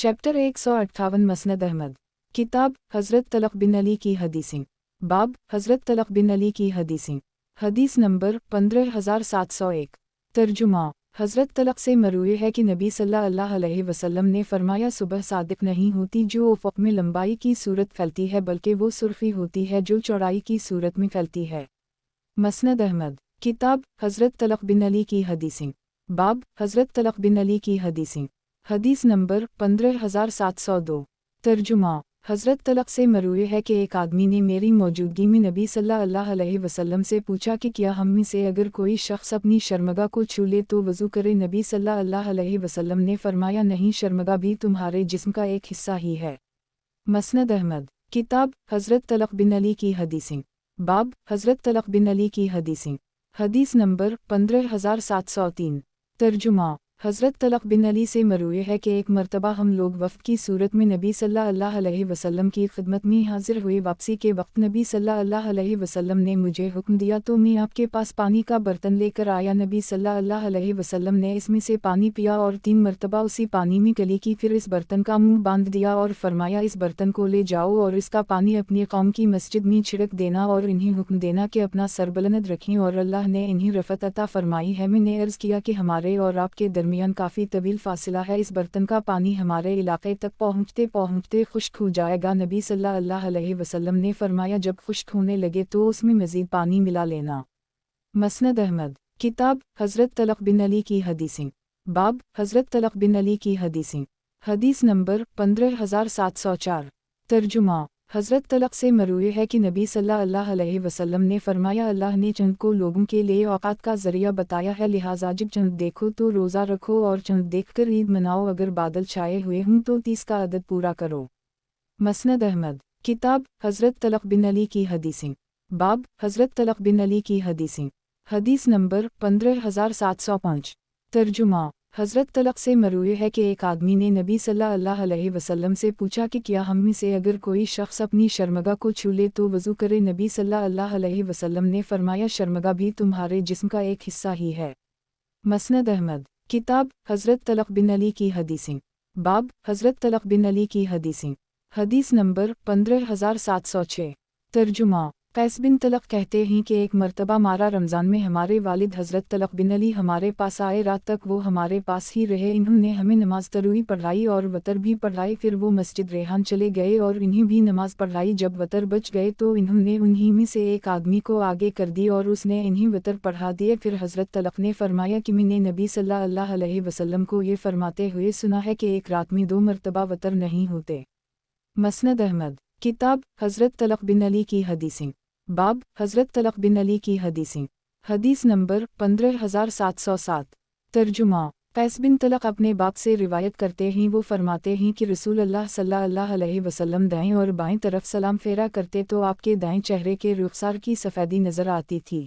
Chapter 158 मसनद Ahmad. किताब हज़रत तलक़ बिन अली की हदीसें। बाब हज़रत तलक़ बिन अली की हदीसें। हदीस नंबर 15701। तर्जुमा। हज़रत तलक़ से मरूए है कि नबी सल्लल्लाहु अलैहि वसल्लम ने फरमाया, सुबह सादिक नहीं होती जो उफ़क़ में लंबाई की सूरत फैलती है, बल्कि वो सुर्ख़ी होती है जो चौड़ाई की सूरत में फैलती है। मसनद अहमद। किताब हज़रत तलक़ बिन अली की हदीसें। बाब हज़रत तलक़ बिन अली की हदीसें। हदीस नंबर 15702। तर्जुमा। हज़रत तलक़ से मरूए है कि एक आदमी ने मेरी मौजूदगी में नबी सल्लल्लाहु अलैहि वसल्लम से पूछा कि क्या हम में से अगर कोई शख्स अपनी शर्मगा को छू ले तो वज़ू करे। नबी सल्लल्लाहु अलैहि वसल्लम ने फरमाया, नहीं, शर्मगा भी तुम्हारे जिस्म का एक हिस्सा ही है। मसनद अहमद। किताब हज़रत तलक़ बिन अली की हदीसें। बाब हज़रत तलक़ बिन अली की हदीसें। हदीस नंबर 15703। तर्जुमा। हज़रत तलक़ बिन अली से मरूए है कि एक मरतबा हम लोग वफ़द की सूरत में नबी सल्लल्लाहु अलैहि वसल्लम की खिदमत में हाजिर हुए। वापसी के वक्त नबी सल्लल्लाहु अलैहि वसल्लम ने मुझे हुक्म दिया तो मैं आपके पास पानी का बर्तन लेकर आया। नबी सल्लल्लाहु अलैहि वसल्लम ने इसमें से पानी पिया और 3 मरतबा उसी पानी में गली की, फिर इस बर्तन का मुँह बांध दिया और फरमाया, इस बर्तन को ले जाओ और इसका पानी अपनी कौम की मस्जिद में छिड़क देना और इन्हें हुक्म देना कि अपना सर बुलंद रखें और अल्लाह ने इन्हें रफ़त अता फरमाई है। मैंने अर्ज़ किया कि हमारे और आपके दरमियान काफ़ी तवील फासिला है, इस बर्तन का पानी हमारे इलाके तक पहुँचते पहुँचते खुश्क हो जाएगा। नबी सल्लल्लाहु अलैहि वसल्लम ने फरमाया, जब खुश्क होने लगे तो उसमें मज़ीद पानी मिला लेना। मसनद अहमद। किताब हज़रत तलक़ बिन अली की हदीसें। बाब हज़रत तलक़ बिन अली की हदीसें। हदीस नंबर 15704। तर्जुमा। हज़रत तलक़ से मरूए है कि नबी सल्लल्लाहु अलैहि वसल्लम ने फरमाया, अल्लाह ने चंद को लोगों के लिए औकात का ज़रिया बताया है, लिहाजा जब चंद देखो तो रोज़ा रखो और चंद देखकर ईद मनाओ। अगर बादल छाए हुए हों तो 30 का अदद पूरा करो। मसनद अहमद। किताब हज़रत तलक़ बिन अली की हदीसें। बाब हज़रत तलक़ बिन अली की हदीसें। हदीस नंबर 15705। तर्जुमा। हज़रत तलक़ से मरूए है कि एक आदमी ने नबी सल्लल्लाहु अलैहि वसल्लम से पूछा कि क्या हम में से अगर कोई शख्स अपनी शर्मगा को छू ले तो वज़ू करे। नबी सल्लल्लाहु अलैहि वसल्लम ने फरमाया, शर्मगा भी तुम्हारे जिस्म का एक हिस्सा ही है। मसनद अहमद। किताब हज़रत तलक़ बिन अली की हदीसें। बाब हज़रत तलक़ बिन अली की हदीसें। हदीस नंबर 15706। तर्जुमा। कैस बिन तलक़ कहते हैं कि एक मरतबा मारा रमज़ान में हमारे वालिद हज़रत तलक़ बिन अली हमारे पास आए। रात तक वो हमारे पास ही रहे। इन्होंने हमें नमाज तरावी पढ़ाई और वतर भी पढ़ाई। फिर वो मस्जिद रेहान चले गए और इन्हें भी नमाज पढ़ाई। जब वतर बच गए तो इन्होंने उन्हीं में से एक आदमी को आगे कर दी और उसने इन्हें वतर पढ़ा दिए। फिर हज़रत तलक़ ने फरमाया कि मैंने नबी सल्लल्लाहु अलैहि वसल्लम को ये फरमाते हुए सुना है कि एक रात में 2 मरतबा वतर नहीं होते। मसनद अहमद। किताब हज़रत तलक़ बिन अली की हदीसें। बाब हज़रत तलक़ बिन अली की हदीसें। हदीस नंबर 15707। तर्जुमा। कैस बिन तलक़ अपने बाप से रिवायत करते हैं, वो फरमाते हैं कि रसूल अल्लाह सल्लल्लाहु अलैहि वसल्लम दाएं और बाएं तरफ सलाम फेरा करते तो आपके दाएं चेहरे के रुख़सार की सफ़ेदी नज़र आती थी।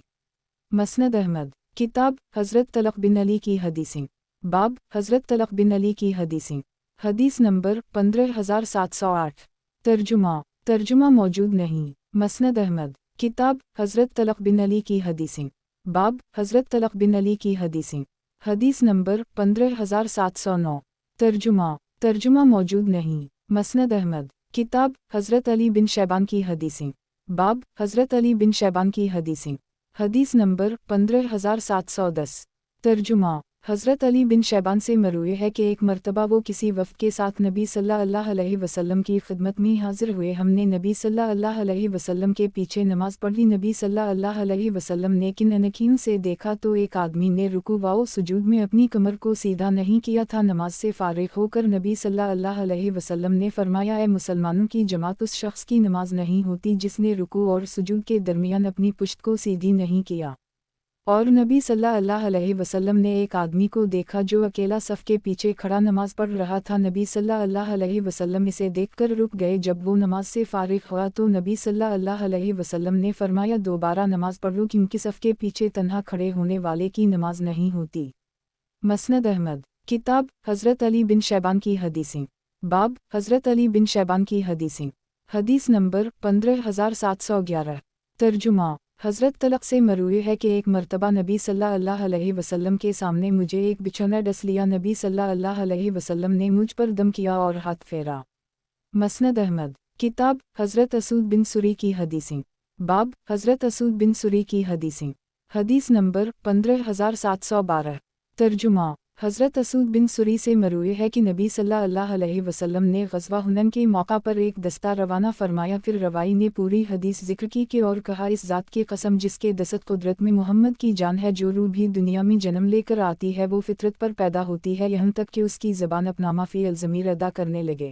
मसनद अहमद। किताब हज़रत तलक़ बिन अली की हदीसें। बाब हज़रत तलक़ बिन अली की हदीसें। हदीस नंबर 15708। तर्जुमा। तर्जुमा मौजूद नहीं। मसनद अहमद। किताब हज़रत तलक़ बिन अली की हदीसें। बाब हज़रत तलक़ बिन अली की हदीसें। हदीस नंबर 15709। तर्जुमा। तर्जुमा मौजूद नहीं। मसनद अहमद। किताब हज़रत अली बिन शैबान की हदीसें। बाब हज़रत अली बिन शैबान की हदीसें। हदीस नंबर 15710। तर्जुमा। हज़रत अली बिन शैबान से मरूए है कि एक मरतबा वो किसी वफ़द के साथ नबी सल्लल्लाहु अलैहि वसल्लम की खिदमत में हाजिर हुए। हमने नबी सल्लल्लाहु अलैहि वसल्लम के पीछे नमाज पढ़ी। नबी सल्लल्लाहु अलैहि वसल्लम ने किन अनखियों से देखा तो एक आदमी ने रुकू व सुजूद में अपनी कमर को सीधा नहीं किया था। नमाज से फ़ारिग़ होकर नबी सल्लल्लाहु अलैहि वसल्लम ने फरमाया, ए मुसलमानों की जमात, उस शख्स की नमाज नहीं होती जिसने रुकू और सुजूद के दरमियान अपनी पुश्त को सीधी नहीं किया। और नबी सल्लल्लाहु अलैहि वसल्लम ने एक आदमी को देखा जो अकेला सफ़ के पीछे खड़ा नमाज पढ़ रहा था। नबी सल्लल्लाहु अलैहि वसल्लम इसे देखकर रुक गए। जब वो नमाज से फ़ारिग़ हुआ तो नबी सल्लल्लाहु अलैहि वसल्लम ने फरमाया, दोबारा नमाज पढ़ो क्योंकि सफ़ के पीछे तन्हा खड़े होने वाले की नमाज नहीं होती। मसनद अहमद। किताब हज़रत अली बिन शैबान की हदीसें। बाब हज़रत अली बिन शैबान की हदीसें। हदीस नंबर 15711। तर्जुमा। حضرت طلق سے مروی ہے کہ ایک مرتبہ نبی صلی اللہ علیہ وسلم کے سامنے مجھے ایک بچھونا ڈس لیا، نبی صلی اللہ علیہ وسلم نے مجھ پر دم کیا اور ہاتھ پھیرا۔ مسند احمد۔ کتاب حضرت اسود بن سری کی حدیثیں۔ باب حضرت اسود بن سری کی حدیثیں۔ حدیث نمبر 15712۔ ترجمہ۔ حضرت اسود بن سری سے مروی ہے کہ نبی صلی اللہ علیہ وسلم نے غزوہ حنین کے موقع پر ایک دستہ روانہ فرمایا، پھر روائی نے پوری حدیث ذکر کی اور کہا، اس ذات کی قسم جس کے دست قدرت میں محمد کی جان ہے، جو روح بھی دنیا میں جنم لے کر آتی ہے وہ فطرت پر پیدا ہوتی ہے یہاں تک کہ اس کی زبان اپنا مافی الضمیر ادا کرنے لگے۔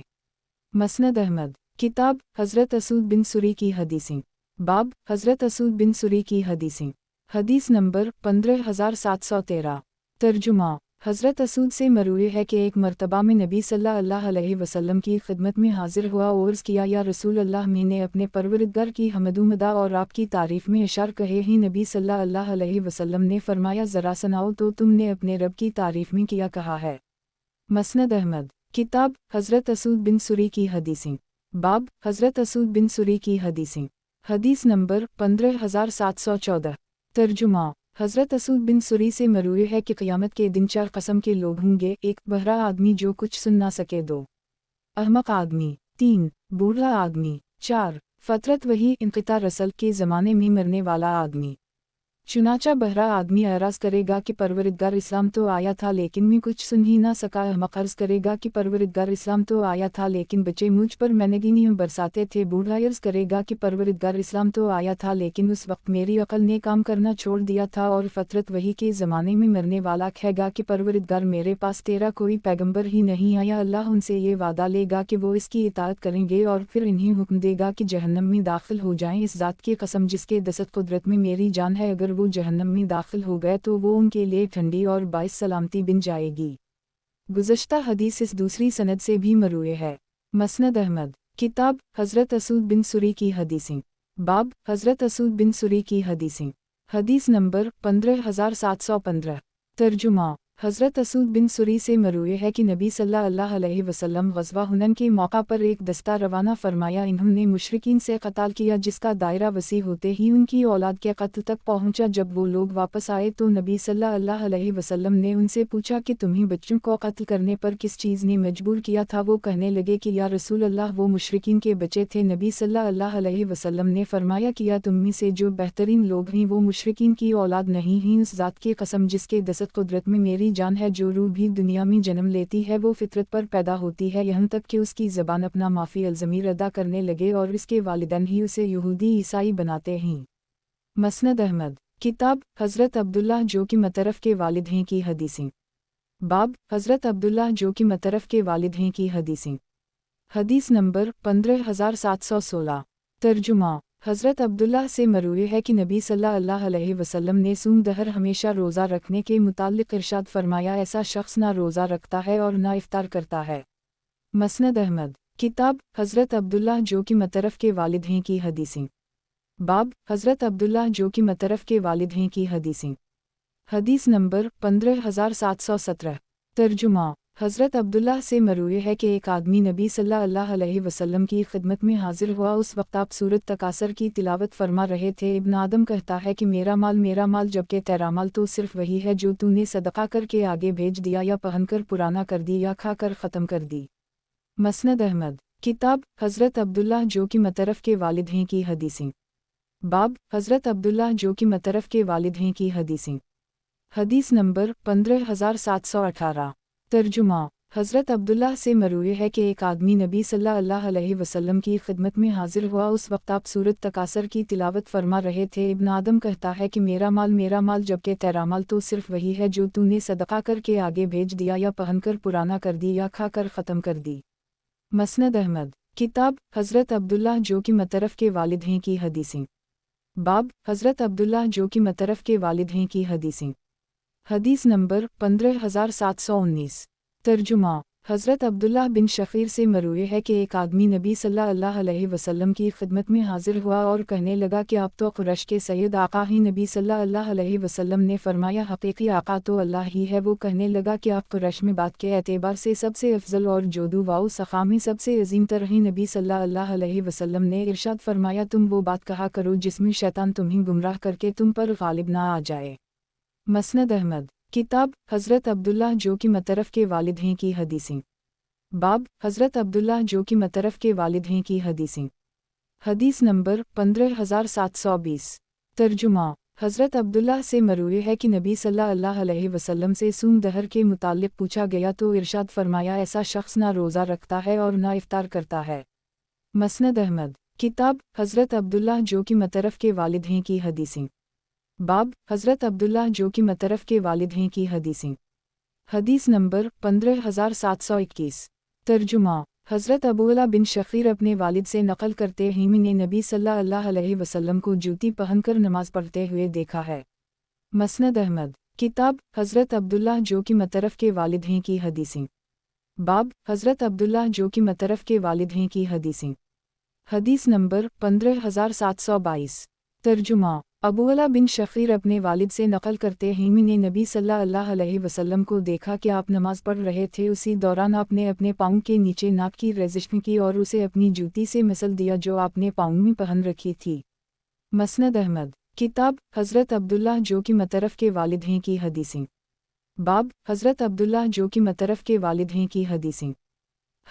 مسند احمد۔ کتاب حضرت اسود بن سری کی حدیثیں۔ باب حضرت اسود بن سری کی حدیثیں۔ حدیث نمبر 15713۔ ترجمہ۔ حضرت اسود سے مروی ہے کہ ایک مرتبہ میں نبی صلی اللہ علیہ وسلم کی خدمت میں حاضر ہوا اور عرض کیا، یا رسول اللہ، میں نے اپنے پروردگار کی حمد و مدح اور آپ کی تعریف میں اشعار کہے ہیں۔ نبی صلی اللہ علیہ وسلم نے فرمایا، ذرا سناؤ تو تم نے اپنے رب کی تعریف میں کیا کہا ہے۔ مسند احمد۔ کتاب حضرت اسود بن سری کی حدیثیں۔ باب حضرت اسود بن سری کی حدیثیں۔ حدیث نمبر 15714۔ ترجمہ۔ حضرت اسود بن سری سے مروی ہے کہ قیامت کے دن 4 قسم کے لوگ ہوں گے: 1 بہرا آدمی جو کچھ سن نہ سکے، 2 احمق آدمی، 3 بوڑھا آدمی، 4 فطرت وہی انقطاع رسل کے زمانے میں مرنے والا آدمی۔ چنانچہ بہرا آدمی اعراض کرے گا کہ پروردگار اسلام تو آیا تھا لیکن میں کچھ سن ہی نہ سکا۔ احمق عرض کرے گا کہ پروردگار اسلام تو آیا تھا لیکن بچے مجھ پر مہنگینیاں برساتے تھے۔ بوڑھا عرض کرے گا کہ پروردگار اسلام تو آیا تھا لیکن اس وقت میری عقل نے کام کرنا چھوڑ دیا تھا۔ اور فطرت وہی کے زمانے میں مرنے والا کہے گا کہ پروردگار میرے پاس تیرا کوئی پیغمبر ہی نہیں آیا۔ اللہ ان سے یہ وعدہ لے گا کہ وہ اس کی اطاعت کریں گے اور پھر انہیں حکم دے گا کہ جہنم میں داخل ہو جائیں۔ اس ذات کی قسم جس کے دست قدرت میں میری جان ہے، اگر وہ جہنم میں داخل ہو گئے تو وہ ان کے لیے ٹھنڈی اور باعث سلامتی بن جائے گی۔ گزشتہ حدیث اس دوسری سند سے بھی مروی ہے۔ مسند احمد۔ کتاب حضرت اسود بن سری کی حدیثیں۔ باب حضرت اسود بن سری کی حدیثیں۔ حدیث نمبر 15715۔ ترجمہ۔ حضرت اسود بن سری سے مروی ہے کہ نبی صلی اللہ علیہ وسلم غزوہ حنین کے موقع پر ایک دستہ روانہ فرمایا، انہوں نے مشرکین سے قتال کیا جس کا دائرہ وسیع ہوتے ہی ان کی اولاد کے قتل تک پہنچا۔ جب وہ لوگ واپس آئے تو نبی صلی اللہ علیہ وسلم نے ان سے پوچھا کہ تمہیں بچوں کو قتل کرنے پر کس چیز نے مجبور کیا تھا؟ وہ کہنے لگے کہ یا رسول اللہ، وہ مشرکین کے بچے تھے۔ نبی صلی اللہ علیہ وسلم نے فرمایا، کیا تم میں سے جو بہترین لوگ ہیں وہ مشرکین کی اولاد نہیں ہیں؟ اس ذات کی قسم جس کے دست قدرت میں میری جان ہے، جو روح بھی دنیا میں جنم لیتی ہے وہ فطرت پر پیدا ہوتی ہے یہاں تک کہ اس کی زبان اپنا مافی الضمیر ادا کرنے لگے اور اس کے والدین ہی اسے یہودی عیسائی بناتے ہیں۔ مسند احمد۔ کتاب حضرت عبداللہ جو کہ مطرف کے والد ہیں کی حدیثیں۔ باب حضرت عبداللہ جو کہ مطرف کے والد ہیں کی حدیثیں۔ حدیث نمبر 15716۔ ترجمہ۔ حضرت عبداللہ سے مروی ہے کہ نبی صلی اللہ علیہ وسلم نے صوم دہر ہمیشہ روزہ رکھنے کے متعلق ارشاد فرمایا، ایسا شخص نہ روزہ رکھتا ہے اور نہ افطار کرتا ہے۔ مسند احمد۔ کتاب حضرت عبداللہ جو کہ مطرف کے والد ہیں کی حدیثیں۔ باب حضرت عبداللہ جو کہ مطرف کے والد ہیں کی حدیثیں۔ حدیث نمبر 15717۔ ترجمہ۔ حضرت عبداللہ سے مروی ہے کہ ایک آدمی نبی صلی اللہ علیہ وسلم کی خدمت میں حاضر ہوا، اس وقت آپ سورۃ تکاثر کی تلاوت فرما رہے تھے۔ ابن آدم کہتا ہے کہ میرا مال، جبکہ تیرا مال تو صرف وہی ہے جو تو نے صدقہ کر کے آگے بھیج دیا، یا پہن کر پرانا کر دی، یا کھا کر ختم کر دی۔ مسند احمد۔ کتاب حضرت عبداللہ جو کہ مطرف کے والد ہیں کی حدیثیں۔ باب حضرت عبداللہ جو کہ مطرف کے والد ہیں کی حدیثیں۔ حدیث نمبر 15718۔ ترجمہ۔ حضرت عبداللہ سے مروی ہے کہ ایک آدمی نبی صلی اللہ علیہ وسلم کی خدمت میں حاضر ہوا، اس وقت آپ سورۃ تکاثر کی تلاوت فرما رہے تھے۔ ابن آدم کہتا ہے کہ میرا مال، جبکہ تیرا مال تو صرف وہی ہے جو تو نے صدقہ کر کے آگے بھیج دیا، یا پہن کر پرانا کر دی، یا کھا کر ختم کر دی۔ مسند احمد۔ کتاب حضرت عبداللہ جو کہ مطرف کے والد ہیں کی حدیثیں۔ باب حضرت عبداللہ جو کہ مطرف کے والد ہیں کی حدیثیں۔ حدیث نمبر 15719۔ ترجمہ۔ حضرت عبداللہ بن شخیر سے مروی ہے کہ ایک آدمی نبی صلی اللہ علیہ وسلم کی خدمت میں حاضر ہوا اور کہنے لگا کہ آپ تو قریش کے سید آقا ہی نبی صلی اللہ علیہ وسلم نے فرمایا حقیقی آقا تو اللہ ہی ہے۔ وہ کہنے لگا کہ آپ قریش میں بات کے اعتبار سے سب سے افضل اور جودو واؤ سخامی سب سے عظیم تر ہیں۔ نبی صلی اللہ علیہ وسلم نے ارشاد فرمایا تم وہ بات کہا کرو جس میں شیطان تمہیں گمراہ کر کے تم پر غالب نہ آ جائے۔ مسند احمد کتاب حضرت عبداللہ جو کہ مطرف کے والد ہیں کی حدیثیں۔ باب حضرت عبداللہ جو کہ مطرف کے والد ہیں کی حدیثیں۔ حدیث نمبر 15720۔ ترجمہ حضرت عبداللہ سے مروی ہے کہ نبی صلی اللہ علیہ وسلم سے سوم دہر کے متعلق پوچھا گیا تو ارشاد فرمایا ایسا شخص نہ روزہ رکھتا ہے اور نہ افطار کرتا ہے۔ مسند احمد کتاب حضرت عبداللہ جو کہ مطرف کے والد ہیں کی حدیثیں۔ باب حضرت عبداللہ جو کہ مطرف کے والد ہیں کی حدیثیں۔ حدیث نمبر 15721۔ ترجمہ حضرت عبداللہ بن شخیر اپنے والد سے نقل کرتے ہیں میں نے نبی صلی اللہ علیہ وسلم کو جوتی پہن کر نماز پڑھتے ہوئے دیکھا ہے۔ مسند احمد کتاب حضرت عبداللہ جو کہ مطرف کے والد ہیں کی حدیثیں۔ باب حضرت عبداللہ جو کہ مطرف کے والد ہیں کی حدیثیں۔ حدیث نمبر 15722۔ ترجمہ عبداللہ بن شخیر اپنے والد سے نقل کرتے ہیں میں نے نبی صلی اللہ علیہ وسلم کو دیکھا کہ آپ نماز پڑھ رہے تھے، اسی دوران آپ نے اپنے پاؤں کے نیچے ناک کی رزش کی اور اسے اپنی جوتی سے مسل دیا جو آپ نے پاؤں میں پہن رکھی تھی۔ مسند احمد کتاب حضرت عبداللہ جو کہ مطرف کے والد ہیں کی حدیثیں۔ باب حضرت عبداللہ جو کہ مطرف کے والد ہیں کی حدیثیں۔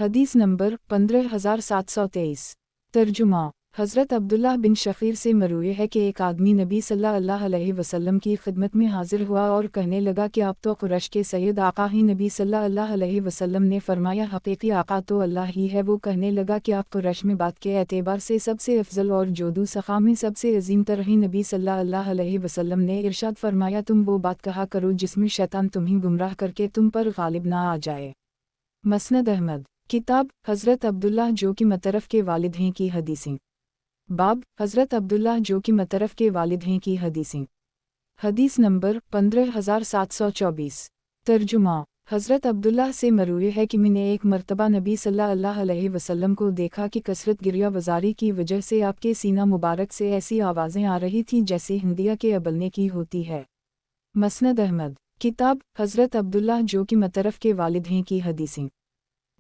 حدیث نمبر 15723۔ ترجمہ حضرت عبداللہ بن شخیر سے مروی ہے کہ ایک آدمی نبی صلی اللہ علیہ وسلم کی خدمت میں حاضر ہوا اور کہنے لگا کہ آپ تو قریش کے سید آقا ہی نبی صلی اللہ علیہ وسلم نے فرمایا حقیقی آقا تو اللہ ہی ہے۔ وہ کہنے لگا کہ آپ قریش میں بات کے اعتبار سے سب سے افضل اور جودو سخا میں سب سے عظیم تر ہیں۔ نبی صلی اللہ علیہ وسلم نے ارشاد فرمایا تم وہ بات کہا کرو جس میں شیطان تمہیں گمراہ کر کے تم پر غالب نہ آ جائے۔ مسند احمد کتاب حضرت عبداللہ جو کہ مطرف کے والد ہیں کی حدیثیں۔ باب حضرت عبداللہ جو کہ مطرف کے والد ہیں کی حدیثیں۔ حدیث نمبر 15724۔ ترجمہ حضرت عبداللہ سے مروی ہے کہ میں نے ایک مرتبہ نبی صلی اللہ علیہ وسلم کو دیکھا کہ کثرت گریہ وزاری کی وجہ سے آپ کے سینہ مبارک سے ایسی آوازیں آ رہی تھیں جیسے ہندیہ کے ابلنے کی ہوتی ہے۔ مسند احمد کتاب حضرت عبداللہ جو کہ مطرف کے والد ہیں کی حدیثیں۔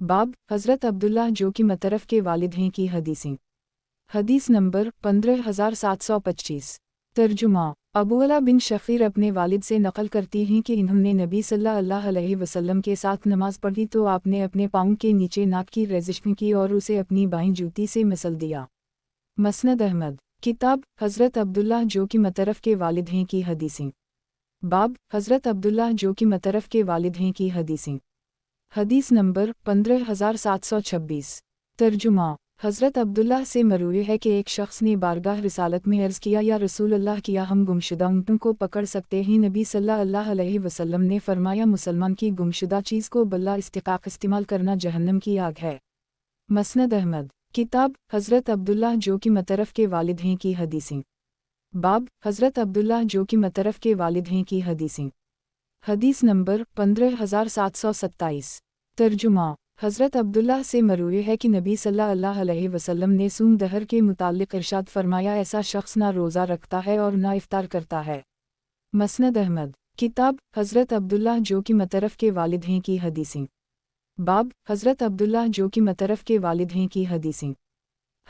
باب حضرت عبداللہ جو کہ مطرف کے والد ہیں کی حدیثیں۔ حدیث نمبر 15725۔ ترجمہ عبداللہ بن شخیر اپنے والد سے نقل کرتی ہیں کہ انہوں نے نبی صلی اللہ علیہ وسلم کے ساتھ نماز پڑھی تو آپ نے اپنے پاؤں کے نیچے ناک کی رزش کی اور اسے اپنی بائیں جوتی سے مسل دیا۔ مسند احمد کتاب حضرت عبداللہ جو کہ مطرف کے والد ہیں کی حدیثیں۔ باب حضرت عبداللہ جو کہ مطرف کے والد ہیں کی حدیثیں۔ حدیث نمبر 15726۔ ترجمہ حضرت عبداللہ سے مروی ہے کہ ایک شخص نے بارگاہ رسالت میں عرض کیا یا رسول اللہ کیا ہم گمشدہ اونٹوں کو پکڑ سکتے ہیں؟ نبی صلی اللہ علیہ وسلم نے فرمایا مسلمان کی گمشدہ چیز کو بلا استحقاق استعمال کرنا جہنم کی آگ ہے۔ مسند احمد کتاب حضرت عبداللہ جو کہ مطرف کے والد ہیں کی حدیثیں۔ باب حضرت عبداللہ جو کہ مطرف کے والد ہیں کی حدیثیں۔ حدیث نمبر 15727۔ ترجمہ حضرت عبداللہ سے مروی ہے کہ نبی صلی اللہ علیہ وسلم نے سوم دہر کے متعلق ارشاد فرمایا ایسا شخص نہ روزہ رکھتا ہے اور نہ افطار کرتا ہے۔ مسند احمد کتاب حضرت عبداللہ جو کہ مطرف کے والد ہیں کی حدیثیں۔ باب حضرت عبداللہ جو کہ مطرف کے والد ہیں کی حدیثیں۔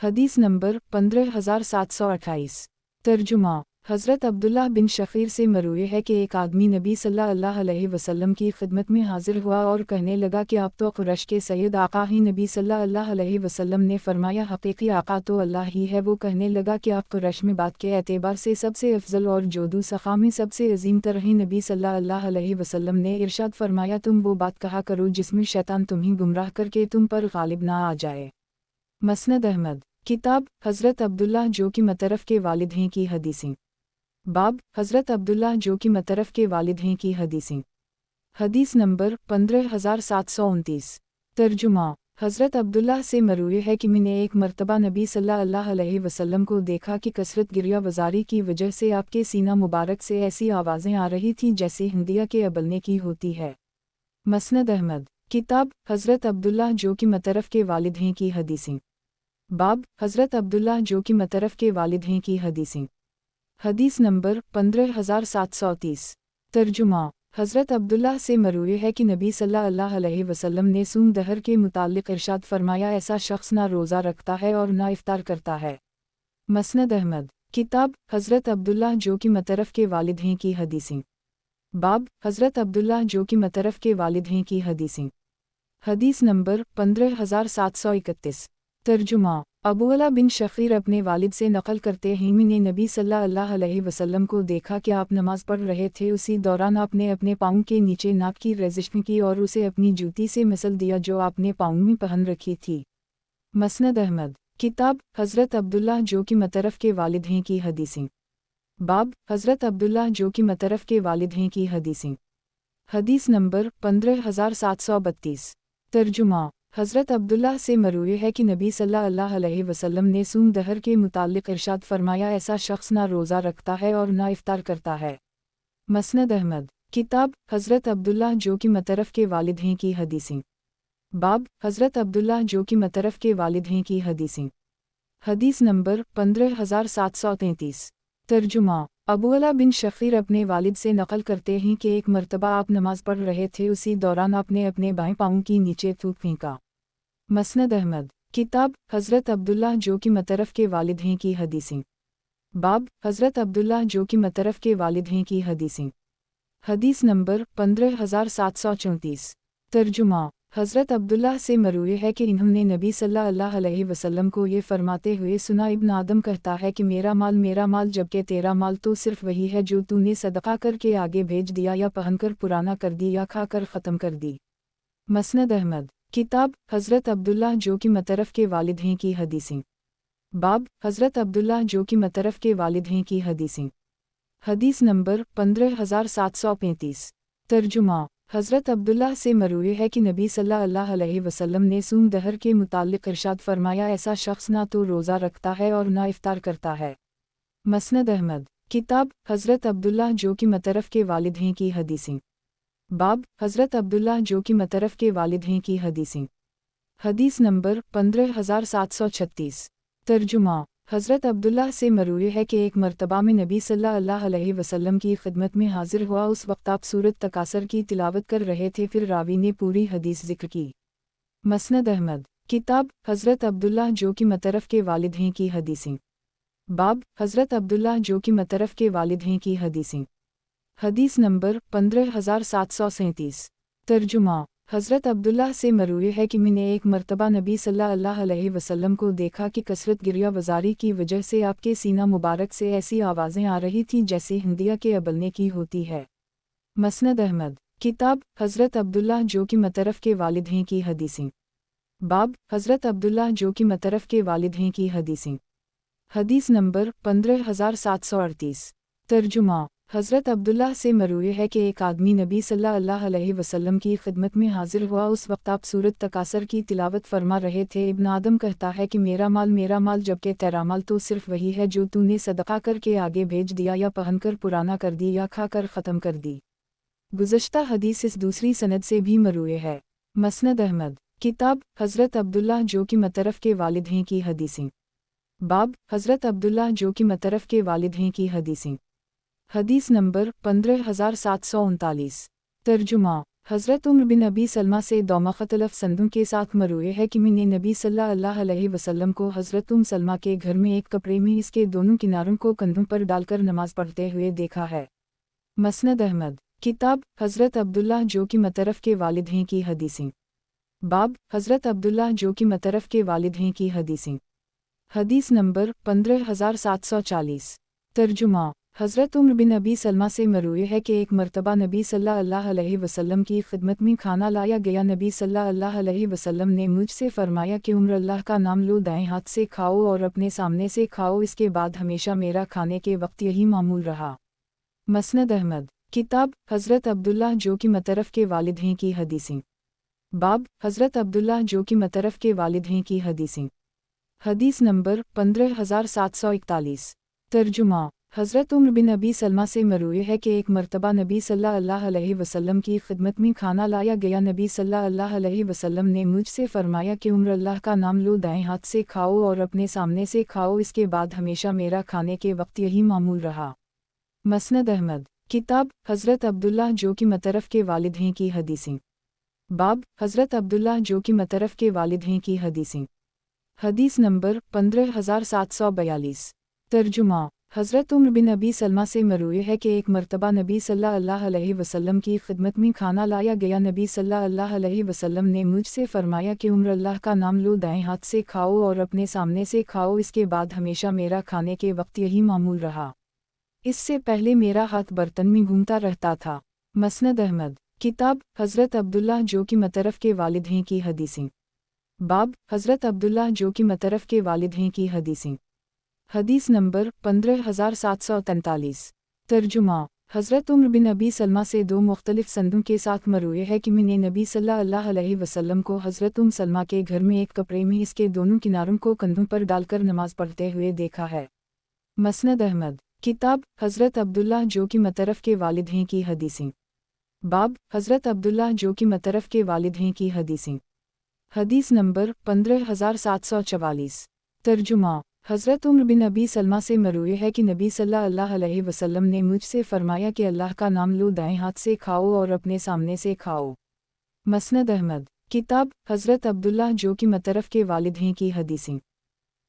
حدیث نمبر 15728۔ ترجمہ حضرت عبداللہ بن شخیر سے مروی ہے کہ ایک آدمی نبی صلی اللہ علیہ وسلم کی خدمت میں حاضر ہوا اور کہنے لگا کہ آپ تو قریش کے سید آقا ہی نبی صلی اللہ علیہ وسلم نے فرمایا حقیقی آقا تو اللہ ہی ہے۔ وہ کہنے لگا کہ آپ قریش میں بات کے اعتبار سے سب سے افضل اور جودو سخا میں سب سے عظیم تر ہیں۔ نبی صلی اللہ علیہ وسلم نے ارشاد فرمایا تم وہ بات کہا کرو جس میں شیطان تمہیں گمراہ کر کے تم پر غالب نہ آ جائے۔ مسند احمد کتاب حضرت عبداللہ جو کہ مطرف کے والد ہیں کی حدیثیں۔ باب حضرت عبداللہ جو کہ مطرف کے والد ہیں کی حدیثیں۔ حدیث نمبر 15729۔ ترجمہ حضرت عبداللہ سے مروی ہے کہ میں نے ایک مرتبہ نبی صلی اللہ علیہ وسلم کو دیکھا کہ کثرت گریہ وزاری کی وجہ سے آپ کے سینہ مبارک سے ایسی آوازیں آ رہی تھیں جیسے ہندیہ کے ابلنے کی ہوتی ہے۔ مسند احمد किताब हज़रत अब्दुल्लाह जो कि मतरफ़ के वालिद हैं की हदीसें। बाब हज़रत अब्दुल्लाह जो कि मतरफ़ के वालिद हैं की हदीसें। हदीस नंबर 15730। तर्जुमा हज़रत अब्दुल्लाह से मरवी है कि नबी सल्लल्लाहु अलैहि वसल्लम ने सूम दहर के मुताल्लिक़ इरशाद फरमाया, ऐसा शख्स ना रोज़ा रखता है और ना इफ्तार करता है। मसनद अहमद। किताब हज़रत अब्दुल्लाह जो कि मतरफ़ के वालिद हैं की हदीसें। बाब हज़रत अब्दुल्लाह जो कि मतरफ़ के वालिद हैं की हदीसें। हदीस नंबर 15731। तर्जुमा अबू अला बिन शख़ीर अपने वालिद से नक़ल करते हैं, मैंने नबी सल्लल्लाहु अलैहि वसल्लम को देखा कि आप नमाज़ पढ़ रहे थे, उसी दौरान आपने अपने पाँव के नीचे नाक की रेज़िश की और उसे अपनी जूती से मसल दिया जो आपने पाँव में पहन रखी थी। मसनद अहमद। किताब हज़रत अब्दुल्लाह जो कि मतरफ़ के वालिद हैं की हदीसें। बाब हज़रत अब्दुल्लाह जो कि मतरफ़ के वालिद हैं की हदीसें। हदीस नंबर 15732। तर्जुमा हज़रत अब्दुल्लाह से मरवी है कि नबी सल्लल्लाहु अलैहि वसल्लम ने सूम दहर के मुताल्लिक़ इरशाद फरमाया, ऐसा शख्स ना रोज़ा रखता है और ना इफ्तार करता है। मसनद अहमद। किताब हज़रत अब्दुल्लाह जो कि मतरफ़ के वालिद हैं की हदीसें। बाब हज़रत अब्दुल्लाह जो कि मतरफ़ के वालिद हैं की हदीसें। हदीस नंबर 15733। तर्जुमा अबू अला बिन शख़ीर अपने वालिद से नक़ल करते हैं कि एक मरतबा आप नमाज़ पढ़ रहे थे, उसी दौरान आपने अपने बाएं पाँव की नीचे थूक फेंका। मसनद अहमद। किताब हज़रत अब्दुल्लाह जो कि मतरफ़ के वालिद हैं की हदीसें। बाब हज़रत अब्दुल्लाह जो कि मतरफ़ के वालिद हैं की हदीसें। हदीस नंबर 15734। तर्जुमा हज़रत अब्दुल्लाह से मरवी है कि इन्होंने नबी सल्लल्लाहु अलैहि वसल्लम को ये फरमाते हुए सुना, इब्न आदम कहता है कि मेरा माल जबकि तेरा माल तो सिर्फ वही है जो तूने सदका करके आगे भेज दिया या पहनकर पुराना कर दी या खाकर ख़त्म कर दी। मसनद अहमद। किताब हज़रत अब्दुल्लाह जो कि मतरफ़ के वालिद हैं की हदीसें। बाब हज़रत अब्दुल्लाह जो कि मतरफ़ के वालिद हैं की हदीसें। हदीस नंबर 15735। तर्जुमा हज़रत अब्दुल्लाह से मरवी है कि नबी सल्लल्लाहु अलैहि वसल्लम ने सूम दहर के मुताल्लिक़ इरशाद फरमाया, ऐसा शख्स ना तो रोज़ा रखता है और ना इफ्तार करता है। मसनद अहमद। किताब हज़रत अब्दुल्लाह जो कि मतरफ़ के वालिद हैं की हदीसें। बाब हज़रत अब्दुल्लाह जो कि मतरफ़ के वालिद हैं की हदीसें। हदीस नंबर 15736। तर्जुमा हज़रत अब्दुल्लाह से मरवी है कि एक मरतबा में नबी सल्लल्लाहु अलैहि वसल्लम की खिदमत में हाजिर हुआ, उस वक्त आप सूरत तकासर की तिलावत कर रहे थे, फिर रावी ने पूरी हदीस ज़िक्र की। मसनद अहमद। किताब हज़रत अब्दुल्लाह जो कि मतरफ़ के वालिद हैं की हदीसें। बाब हज़रत अब्दुल्लाह जो कि मतरफ़ के वालिद हैं की हदीसें। हदीस नंबर 15737। तर्जुमा हज़रत अब्दुल्लाह से मरवी है कि मैंने एक मरतबा नबी सल्लल्लाहु अलैहि वसल्लम को देखा कि कसरत गिरिया वज़ारी की वजह से आपके सीना मुबारक से ऐसी आवाज़ें आ रही थीं जैसे हिंदिया के अबलने की होती है। मसनद अहमद। किताब हज़रत अब्दुल्लाह जो कि मतरफ़ के वालिद हैं की हदीसें। बाब हज़रत अब्दुल्लाह जो कि मतरफ़ के वालिद हैं की हदीसें। हदीस नंबर 15738। तर्जुमा हज़रत अब्दुल्लाह से मरवी है कि एक आदमी नबी सल्लल्लाहु अलैहि वसल्लम की खिदमत में हाजिर हुआ, उस वक्त आप सूरत तकासर की तिलावत फरमा रहे थे, इब्न आदम कहता है कि मेरा माल जबकि तेरा माल तो सिर्फ वही है जो तूने सदका करके आगे भेज दिया या पहनकर पुराना कर दी या खाकर ख़त्म कर दी। गुज़श्ता हदीस इस दूसरी सनद से भी मरवी है। मसनद अहमद। किताब हज़रत अब्दुल्लाह जो कि मतरफ़ के वालिद हैं की हदीसें। बाब हज़रत अब्दुल्लाह जो कि मतरफ़ के वालिद हैं की हदीसें। हदीस नंबर 15739। तर्जुमा हज़रत उम्र बिन अबी सलमा से दो मुख्तलिफ संदों के साथ मरवी है कि मैंने नबी सल्लल्लाहु अलैहि वसल्लम को हज़रत उम सलमा के घर में एक कपड़े में इसके दोनों किनारों को कंधों पर डालकर नमाज पढ़ते हुए देखा है। मसनद अहमद। किताब हज़रत अब्दुल्लाह जो कि मतरफ़ के वालिद हैं की हदीसें। बाब हज़रत अब्दुल्लाह जो कि मतरफ़ के वालिद हैं की हदीसें। हदीस नंबर 15740। तर्जुमा हज़रत उम्र बिन अबी सलमा से मरवी है कि एक मरतबा नबी सल्लल्लाहु अलैहि वसल्लम की खिदमत में खाना लाया गया, नबी सल्लल्लाहु अलैहि वसल्लम ने मुझसे फरमाया कि उम्र अल्लाह का नाम लो, दाएं हाथ से खाओ और अपने सामने से खाओ, इसके बाद हमेशा मेरा खाने के वक्त यही मामूल रहा। मसनद अहमद। किताब हज़रत अब्दुल्लाह जो कि मतरफ़ के वालिद हैं की हदीसें। बाब हज़रत अब्दुल्लाह जो कि मतरफ़ के वालिद हैं की हदीसें। हदीस नंबर 15741। तर्जुमा حضرت عمر بن ابی سلمہ سے مروی ہے کہ ایک مرتبہ نبی صلی اللہ علیہ وسلم کی خدمت میں کھانا لایا گیا۔ نبی صلی اللہ علیہ وسلم نے مجھ سے فرمایا کہ عمر اللہ کا نام لو، دائیں ہاتھ سے کھاؤ اور اپنے سامنے سے کھاؤ۔ اس کے بعد ہمیشہ میرا کھانے کے وقت یہی معمول رہا۔ مسند احمد، کتاب حضرت عبداللہ جو کہ مطرف کے والد ہیں کی حدیثیں۔ باب حضرت عبداللہ جو کہ مطرف کے والد ہیں کی حدیثیں۔ حدیث نمبر 15742۔ ترجمہ۔ حضرت عمر بن ابی سلمہ سے مروی ہے کہ ایک مرتبہ نبی صلی اللہ علیہ وسلم کی خدمت میں کھانا لایا گیا۔ نبی صلی اللہ علیہ وسلم نے مجھ سے فرمایا کہ عمر اللہ کا نام لو، دائیں ہاتھ سے کھاؤ اور اپنے سامنے سے کھاؤ۔ اس کے بعد ہمیشہ میرا کھانے کے وقت یہی معمول رہا۔ اس سے پہلے میرا ہاتھ برتن میں گھومتا رہتا تھا۔ مسند احمد، کتاب حضرت عبداللہ جو کہ مطرف کے والد ہیں کی حدیثیں۔ باب حضرت عبداللہ جو کہ مطرف کے والد ہیں کی حدیثیں۔ حدیث نمبر 15743۔ ترجمہ۔ حضرت عمر بن ابی سلمہ سے دو مختلف سندوں کے ساتھ مروی ہے کہ میں نے نبی صلی اللہ علیہ وسلم کو حضرت ام سلمہ کے گھر میں ایک کپڑے میں اس کے دونوں کناروں کو کندھوں پر ڈال کر نماز پڑھتے ہوئے دیکھا ہے۔ مسند احمد، کتاب حضرت عبداللہ جو کہ مطرف کے والد ہیں کی حدیثیں۔ باب حضرت عبداللہ جو کہ مطرف کے والد ہیں کی حدیثیں۔ حدیث نمبر 15744۔ ترجمہ۔ حضرت عمر بن ابی سلمہ سے مروی ہے کہ نبی صلی اللہ علیہ وسلم نے مجھ سے فرمایا کہ اللہ کا نام لو، دائیں ہاتھ سے کھاؤ اور اپنے سامنے سے کھاؤ۔ مسند احمد، کتاب حضرت عبداللہ جو کہ مطرف کے والد ہیں کی حدیثیں۔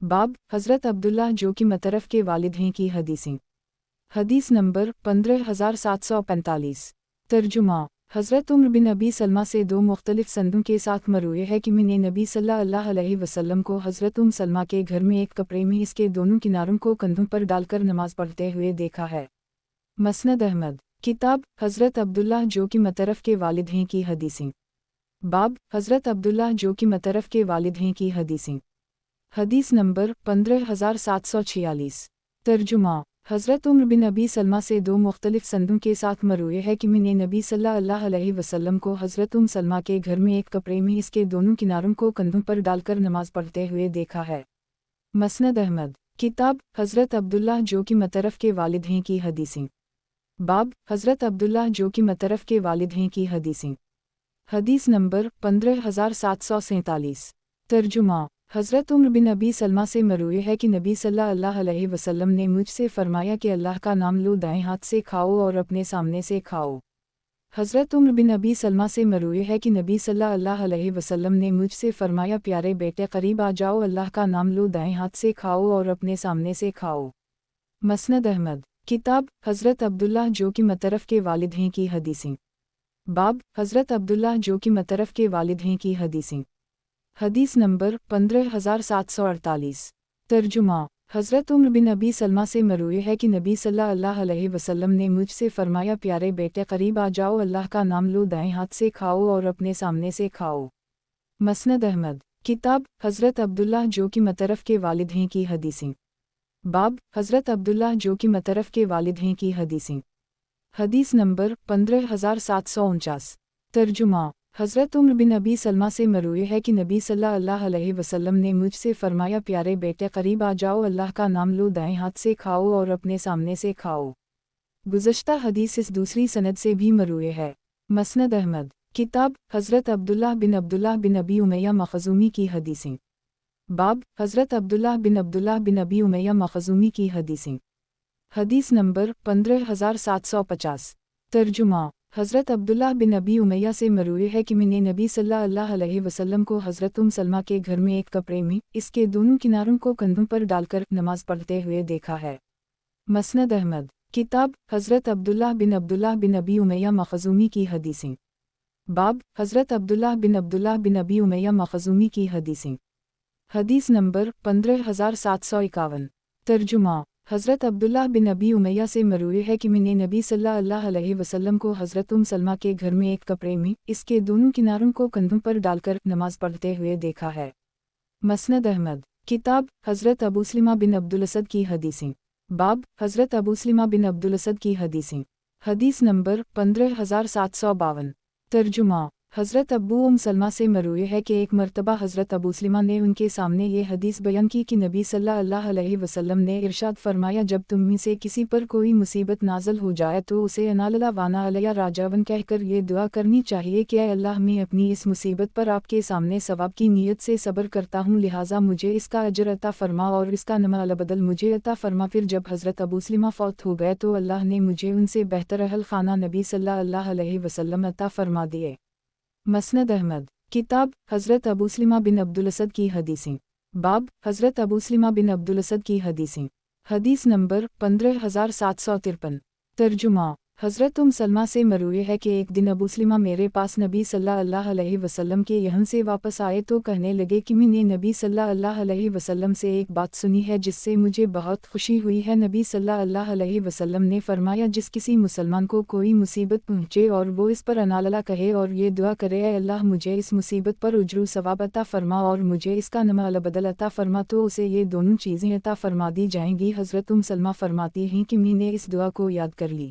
باب حضرت عبداللہ جو کہ مطرف کے والد ہیں کی حدیثیں۔ حدیث نمبر 15745۔ ترجمہ۔ حضرت عمر بن ابی سلمہ سے دو مختلف سندوں کے ساتھ مروی ہے کہ میں نے نبی صلی اللہ علیہ وسلم کو حضرت ام سلمہ کے گھر میں ایک کپڑے میں اس کے دونوں کناروں کو کندھوں پر ڈال کر نماز پڑھتے ہوئے دیکھا ہے۔ مسند احمد، کتاب حضرت عبداللہ جو کہ مطرف کے والد ہیں کی حدیثیں۔ باب حضرت عبداللہ جو کہ مطرف کے والد ہیں کی حدیثیں۔ حدیث نمبر 15746۔ ترجمہ۔ حضرت عمر بن ابی سلمہ سے دو مختلف سندوں کے ساتھ مروی ہے کہ میں نے نبی صلی اللہ علیہ وسلم کو حضرت ام سلمہ کے گھر میں ایک کپڑے میں اس کے دونوں کناروں کو کندھوں پر ڈال کر نماز پڑھتے ہوئے دیکھا ہے۔ مسند احمد، کتاب حضرت عبداللہ جو کہ مطرف کے والد ہیں کی حدیثیں۔ باب حضرت عبداللہ جو کہ مطرف کے والد ہیں کی حدیثیں۔ حدیث نمبر 15747۔ ترجمہ۔ حضرت عمر بن ابی سلمہ سے مروی ہے کہ نبی صلی اللہ علیہ وسلم نے مجھ سے فرمایا کہ اللہ کا نام لو، دائیں ہاتھ سے کھاؤ اور اپنے سامنے سے کھاؤ۔ حضرت عمر بن ابی سلمہ سے مروی ہے کہ نبی صلی اللہ علیہ وسلم نے مجھ سے فرمایا، پیارے بیٹے قریب آ جاؤ، اللہ کا نام لو، دائیں ہاتھ سے کھاؤ اور اپنے سامنے سے کھاؤ۔ مسند احمد، کتاب حضرت عبداللہ جو کہ مطرف کے والد ہیں کی حدیثیں۔ باب حضرت عبداللہ جو کہ مطرف کے والد ہیں کی حدیثیں۔ حدیث نمبر 15748۔ ترجمہ۔ حضرت عمر بن ابی سلمہ سے مروی ہے کہ نبی صلی اللہ علیہ وسلم نے مجھ سے فرمایا، پیارے بیٹے قریب آ جاؤ، اللہ کا نام لو، دائیں ہاتھ سے کھاؤ اور اپنے سامنے سے کھاؤ۔ مسند احمد، کتاب حضرت عبداللہ جو کہ مطرف کے والد ہیں کی حدیثیں۔ باب حضرت عبداللہ جو کہ مطرف کے والد ہیں کی حدیثیں۔ حدیث نمبر 15749۔ ترجمہ۔ حضرت عمر بن ابی سلمہ سے مروی ہے کہ نبی صلی اللہ علیہ وسلم نے مجھ سے فرمایا، پیارے بیٹے قریب آ جاؤ، اللہ کا نام لو، دائیں ہاتھ سے کھاؤ اور اپنے سامنے سے کھاؤ۔ گزشتہ حدیث اس دوسری سند سے بھی مروی ہے۔ مسند احمد، کتاب حضرت عبداللہ بن ابی امیہ مخزومی کی حدیثیں۔ باب حضرت عبداللہ بن ابی امیہ مخزومی کی حدیثیں۔ حدیث نمبر 15750۔ ترجمہ۔ حضرت عبداللہ بن ابی امیہ سے مروی ہے کہ میں نے نبی صلی اللہ علیہ وسلم کو حضرت ام سلمہ کے گھر میں ایک کپڑے میں اس کے دونوں کناروں کو کندھوں پر ڈال کر نماز پڑھتے ہوئے دیکھا ہے۔ مسند احمد، کتاب حضرت عبداللہ بن ابی امیہ مخزومی کی حدیثیں۔ باب حضرت عبداللہ بن ابی امیہ مخزومی کی حدیثیں۔ حدیث نمبر 15751۔ ترجمہ۔ حضرت عبداللہ بن ابی امیہ سے مروی ہے کہ میں نے نبی صلی اللہ علیہ وسلم کو حضرت ام سلمہ کے گھر میں ایک کپڑے میں اس کے دونوں کناروں کو کندھوں پر ڈال کر نماز پڑھتے ہوئے دیکھا ہے۔ مسند احمد، کتاب حضرت ابو سلمہ بن عبدالاسد کی حدیثیں۔ باب حضرت ابو سلمہ بن عبدالاسد کی حدیثیں۔ حدیث نمبر 15752۔ ترجمہ۔ حضرت ابو سلمہ سے مروی ہے کہ ایک مرتبہ حضرت ابو سلمہ نے ان کے سامنے یہ حدیث بیان کی کہ نبی صلی اللہ علیہ وسلم نے ارشاد فرمایا، جب تم میں سے کسی پر کوئی مصیبت نازل ہو جائے تو اسے انا للہ وانا علیہ راجعون کہہ کر یہ دعا کرنی چاہیے کہ اے اللہ، میں اپنی اس مصیبت پر آپ کے سامنے ثواب کی نیت سے صبر کرتا ہوں، لہٰذا مجھے اس کا اجر عطا فرما اور اس کا نمہ بدل مجھے عطا فرما۔ پھر جب حضرت ابو سلمہ فوت ہو گئے تو اللہ نے مجھے ان سے بہتر اہل خانہ نبی صلی اللہ علیہ وسلم عطا فرما دیے۔ مسند احمد، کتاب حضرت ابو سلمہ بن عبدالاسد کی حدیثیں، باب حضرت ابو سلمہ بن عبدالاسد کی حدیثیں۔ حدیث نمبر 15753۔ ترجمہ، حضرت سلمہ سے مروی ہے کہ ایک دن ابو سلمہ میرے پاس نبی صلی اللہ علیہ وسلم کے یہاں سے واپس آئے تو کہنے لگے کہ میں نے نبی صلی اللہ علیہ وسلم سے ایک بات سنی ہے جس سے مجھے بہت خوشی ہوئی ہے۔ نبی صلی اللہ علیہ وسلم نے فرمایا، جس کسی مسلمان کو کوئی مصیبت پہنچے اور وہ اس پر انا للہ کہے اور یہ دعا کرے، اے اللہ مجھے اس مصیبت پر اجر و ثواب عطا فرما اور مجھے اس کا نمہ بدل عطا فرما، تو اسے یہ دونوں چیزیں عطا فرما دی جائیں گی۔ حضرت سلمہ فرماتی ہیں کہ میں نے اس دعا کو یاد کر لی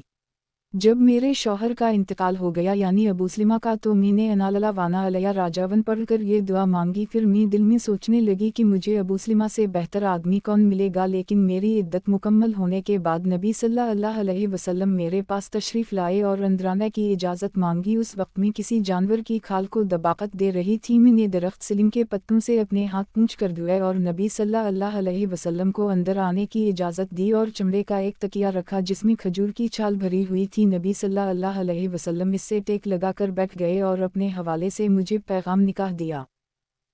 جب میرے شوہر کا انتقال ہو گیا، یعنی ابو سلمہ کا، تو میں نے انا للہ وانا علیہ راجعون پڑھ کر یہ دعا مانگی۔ پھر میں دل میں سوچنے لگی کہ مجھے ابو سلمہ سے بہتر آدمی کون ملے گا، لیکن میری عدت مکمل ہونے کے بعد نبی صلی اللہ علیہ وسلم میرے پاس تشریف لائے اور اندرانے کی اجازت مانگی۔ اس وقت میں کسی جانور کی کھال کو دباقت دے رہی تھی، میں نے درخت سلم کے پتوں سے اپنے ہاتھ پونچھ کر دھوئے اور نبی صلی اللہ علیہ وسلم کو اندر آنے کی اجازت دی اور چمڑے کا ایک تکیہ رکھا جس میں کھجور کی چھال بھری ہوئی تھی۔ نبی صلی اللہ علیہ وسلم اس سے ٹیک لگا کر بیٹھ گئے اور اپنے حوالے سے مجھے پیغام نکاح دیا۔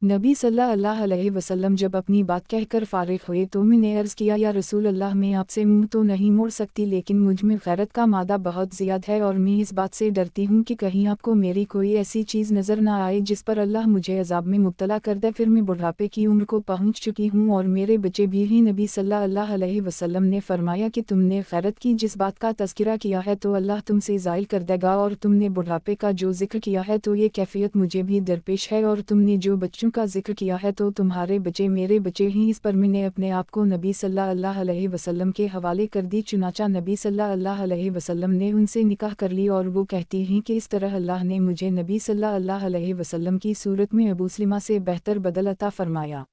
نبی صلی اللہ علیہ وسلم جب اپنی بات کہہ کر فارغ ہوئے تو میں نے عرض کیا، یا رسول اللہ، میں آپ سے منہ تو نہیں موڑ سکتی، لیکن مجھ میں غیرت کا مادہ بہت زیادہ ہے اور میں اس بات سے ڈرتی ہوں کہ کہیں آپ کو میری کوئی ایسی چیز نظر نہ آئے جس پر اللہ مجھے عذاب میں مبتلا کر دے۔ پھر میں بڑھاپے کی عمر کو پہنچ چکی ہوں اور میرے بچے بھی ہیں۔ نبی صلی اللہ علیہ وسلم نے فرمایا کہ تم نے غیرت کی جس بات کا تذکرہ کیا ہے تو اللہ تم سے زائل کر دے گا، اور تم نے بڑھاپے کا جو ذکر کیا ہے تو یہ کیفیت مجھے بھی درپیش ہے، اور تم نے جو بچوں کا ذکر کیا ہے تو تمہارے بچے میرے بچے ہیں۔ اس پر میں نے اپنے آپ کو نبی صلی اللہ علیہ وسلم کے حوالے کر دی، چنانچہ نبی صلی اللہ علیہ وسلم نے ان سے نکاح کر لی، اور وہ کہتی ہیں کہ اس طرح اللہ نے مجھے نبی صلی اللہ علیہ وسلم کی صورت میں ابو سلمہ سے بہتر بدل عطا فرمایا۔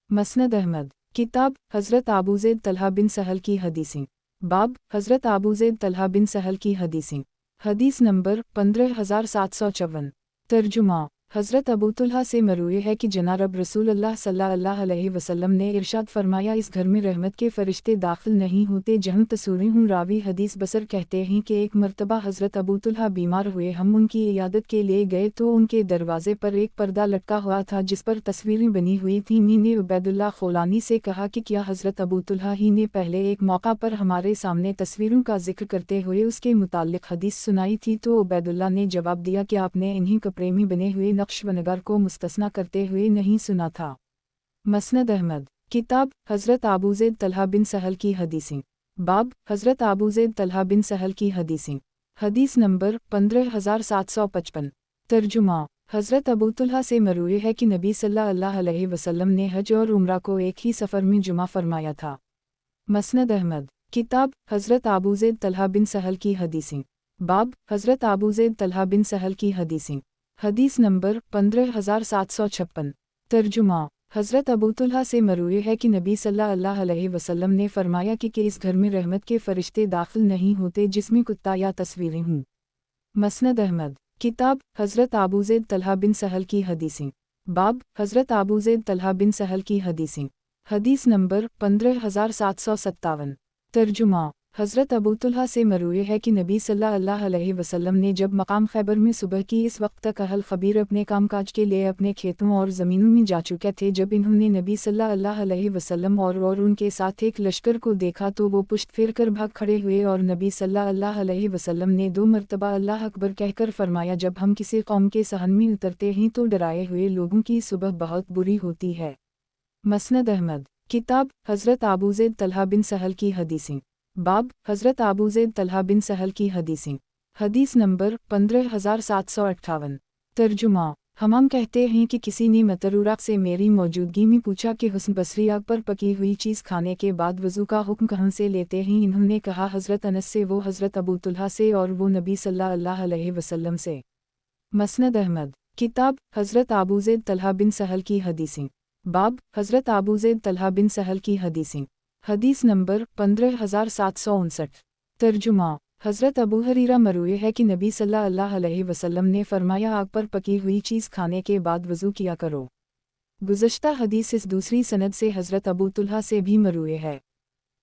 مسند احمد، کتاب حضرت ابو زید طلحہ بن سہل کی حدیثیں، باب حضرت ابو زید طلحہ بن سہل کی حدیثیں۔ حدیث نمبر 15754۔ ترجمہ، حضرت ابو طلحہ سے مروی ہے کہ جناب رسول اللہ صلی اللہ علیہ وسلم نے ارشاد فرمایا، اس گھر میں رحمت کے فرشتے داخل نہیں ہوتے جہاں تصویریں ہوں۔ راوی حدیث بصر کہتے ہیں کہ ایک مرتبہ حضرت ابو طلحہ بیمار ہوئے، ہم ان کی عیادت کے لیے گئے تو ان کے دروازے پر ایک پردہ لٹکا ہوا تھا جس پر تصویریں بنی ہوئی تھیں۔ میں نے عبید اللہ خولانی سے کہا کہ کیا حضرت ابو طلحہ ہی نے پہلے ایک موقع پر ہمارے سامنے تصویروں کا ذکر کرتے ہوئے اس کے متعلق حدیث سنائی تھی؟ تو عبید اللہ نے جواب دیا کہ آپ نے انہیں کپڑے میں بنے ہوئے نقش و نگار کو مستثنی کرتے ہوئے نہیں سنا تھا۔ مسند احمد، کتاب حضرت ابو زید طلحہ بن سہل کی حدیثیں، باب حضرت ابو زید طلحہ بن سہل کی حدیثیں۔ حدیث نمبر 15755۔ ترجمہ، حضرت ابو طلحہ سے مروی ہے کہ نبی صلی اللہ علیہ وسلم نے حج اور عمرہ کو ایک ہی سفر میں جمع فرمایا تھا۔ مسند احمد، کتاب حضرت ابو زید طلحہ بن سہل کی حدیثیں، باب حضرت ابو زید طلحہ بن سہل کی حدیثیں۔ حدیث نمبر 15756۔ ترجمہ، حضرت ابو طلحہ سے مروی ہے کہ نبی صلی اللہ علیہ وسلم نے فرمایا کہ اس گھر میں رحمت کے فرشتے داخل نہیں ہوتے جس میں کتا یا تصویریں ہوں۔ مسند احمد، کتاب حضرت ابو زید طلحہ بن سہل کی حدیثیں، باب حضرت ابو زید طلحہ بن سہل کی حدیثیں۔ حدیث نمبر 15757۔ ترجمہ، حضرت ابو طلحہ سے مروی ہے کہ نبی صلی اللہ علیہ وسلم نے جب مقام خیبر میں صبح کی اس وقت تک اہل خبیر اپنے کام کاج کے لیے اپنے کھیتوں اور زمینوں میں جا چکے تھے، جب انہوں نے نبی صلی اللہ علیہ وسلم اور ان کے ساتھ ایک لشکر کو دیکھا تو وہ پشت پھیر کر بھاگ کھڑے ہوئے، اور نبی صلی اللہ علیہ وسلم نے 2 مرتبہ اللہ اکبر کہہ کر فرمایا، جب ہم کسی قوم کے صحن میں اترتے ہیں تو ڈرائے ہوئے لوگوں کی صبح بہت بری ہوتی ہے۔ مسند احمد، کتاب حضرت ابو زید طلحہ بن سہل کی حدیثیں، باب حضرت ابو زید طلحہ بن سہل کی حدیثیں۔ حدیث نمبر 15758۔ ترجمہ، ہمام کہتے ہیں کہ کسی نے متروراق سے میری موجودگی میں پوچھا کہ حسن بصری آگ پر پکی ہوئی چیز کھانے کے بعد وضو کا حکم کہاں سے لیتے ہیں؟ انہوں نے کہا حضرت انس سے، وہ حضرت ابو طلحہ سے، اور وہ نبی صلی اللہ علیہ وسلم سے۔ مسند احمد، کتاب حضرت ابوزید طلحہ بن سہل کی حدیثیں، باب حضرت ابوزید طلحہ بن سہل کی حدیثیں، حدیث نمبر 15759۔ ترجمہ: حضرت ابو ہریرہ مروی ہے کہ نبی صلی اللہ علیہ وسلم نے فرمایا آگ پر پکی ہوئی چیز کھانے کے بعد وضو کیا کرو۔ گزشتہ حدیث اس دوسری سند سے حضرت ابو طلحہ سے بھی مروی ہے۔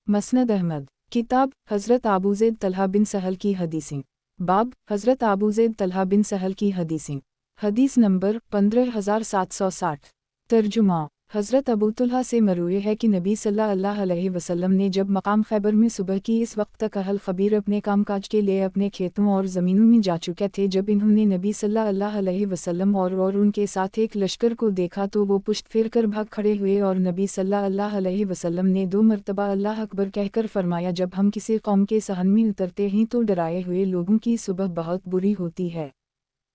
مسند احمد، کتاب حضرت ابوزید طلحہ بن سہل کی حدیثیں، باب حضرت ابوزید طلحہ بن سہل کی حدیثیں، حدیث نمبر 15760۔ ترجمہ: حضرت ابو طلحہ سے مروی ہے کہ نبی صلی اللہ علیہ وسلم نے جب مقام خیبر میں صبح کی اس وقت تک اہل خبیر اپنے کام کاج کے لیے اپنے کھیتوں اور زمینوں میں جا چکے تھے، جب انہوں نے نبی صلی اللہ علیہ وسلم اور ان کے ساتھ ایک لشکر کو دیکھا تو وہ پشت پھیر کر بھاگ کھڑے ہوئے، اور نبی صلی اللہ علیہ وسلم نے 2 مرتبہ اللہ اکبر کہہ کر فرمایا، جب ہم کسی قوم کے صحن میں اترتے ہیں تو ڈرائے ہوئے لوگوں کی صبح بہت بری ہوتی ہے۔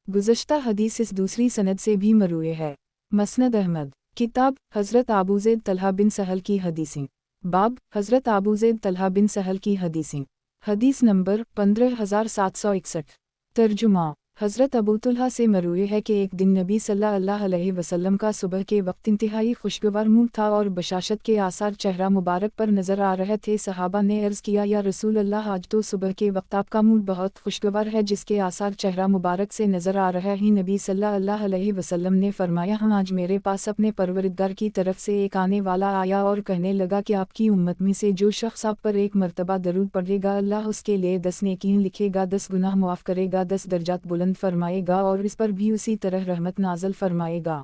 گزشتہ حدیث اس دوسری سند سے بھی مروی ہے۔ مسند احمد، کتاب حضرت ابوزید طلحہ بن سہل کی حدیثیں، باب حضرت ابوزید طلحہ بن سہل کی حدیثیں، حدیث نمبر 15761۔ ترجمہ: حضرت ابو طلحہ سے مروی ہے کہ ایک دن نبی صلی اللہ علیہ وسلم کا صبح کے وقت انتہائی خوشگوار منہ تھا اور بشاشت کے آثار چہرہ مبارک پر نظر آ رہے تھے۔ صحابہ نے عرض کیا، یا رسول اللہ، آج تو صبح کے وقت آپ کا منہ بہت خوشگوار ہے جس کے آثار چہرہ مبارک سے نظر آ رہے ہیں۔ نبی صلی اللہ علیہ وسلم نے فرمایا، ہاں، آج میرے پاس اپنے پروردگار کی طرف سے ایک آنے والا آیا اور کہنے لگا کہ آپ کی امت میں سے جو شخص آپ پر 1 مرتبہ درود پڑھے گا، اللہ اس کے لیے 10 نیکیاں لکھے گا، 10 گناہ معاف کرے گا، 10 درجات بلند فرمائے گا اور اس پر بھی اسی طرح رحمت نازل فرمائے گا۔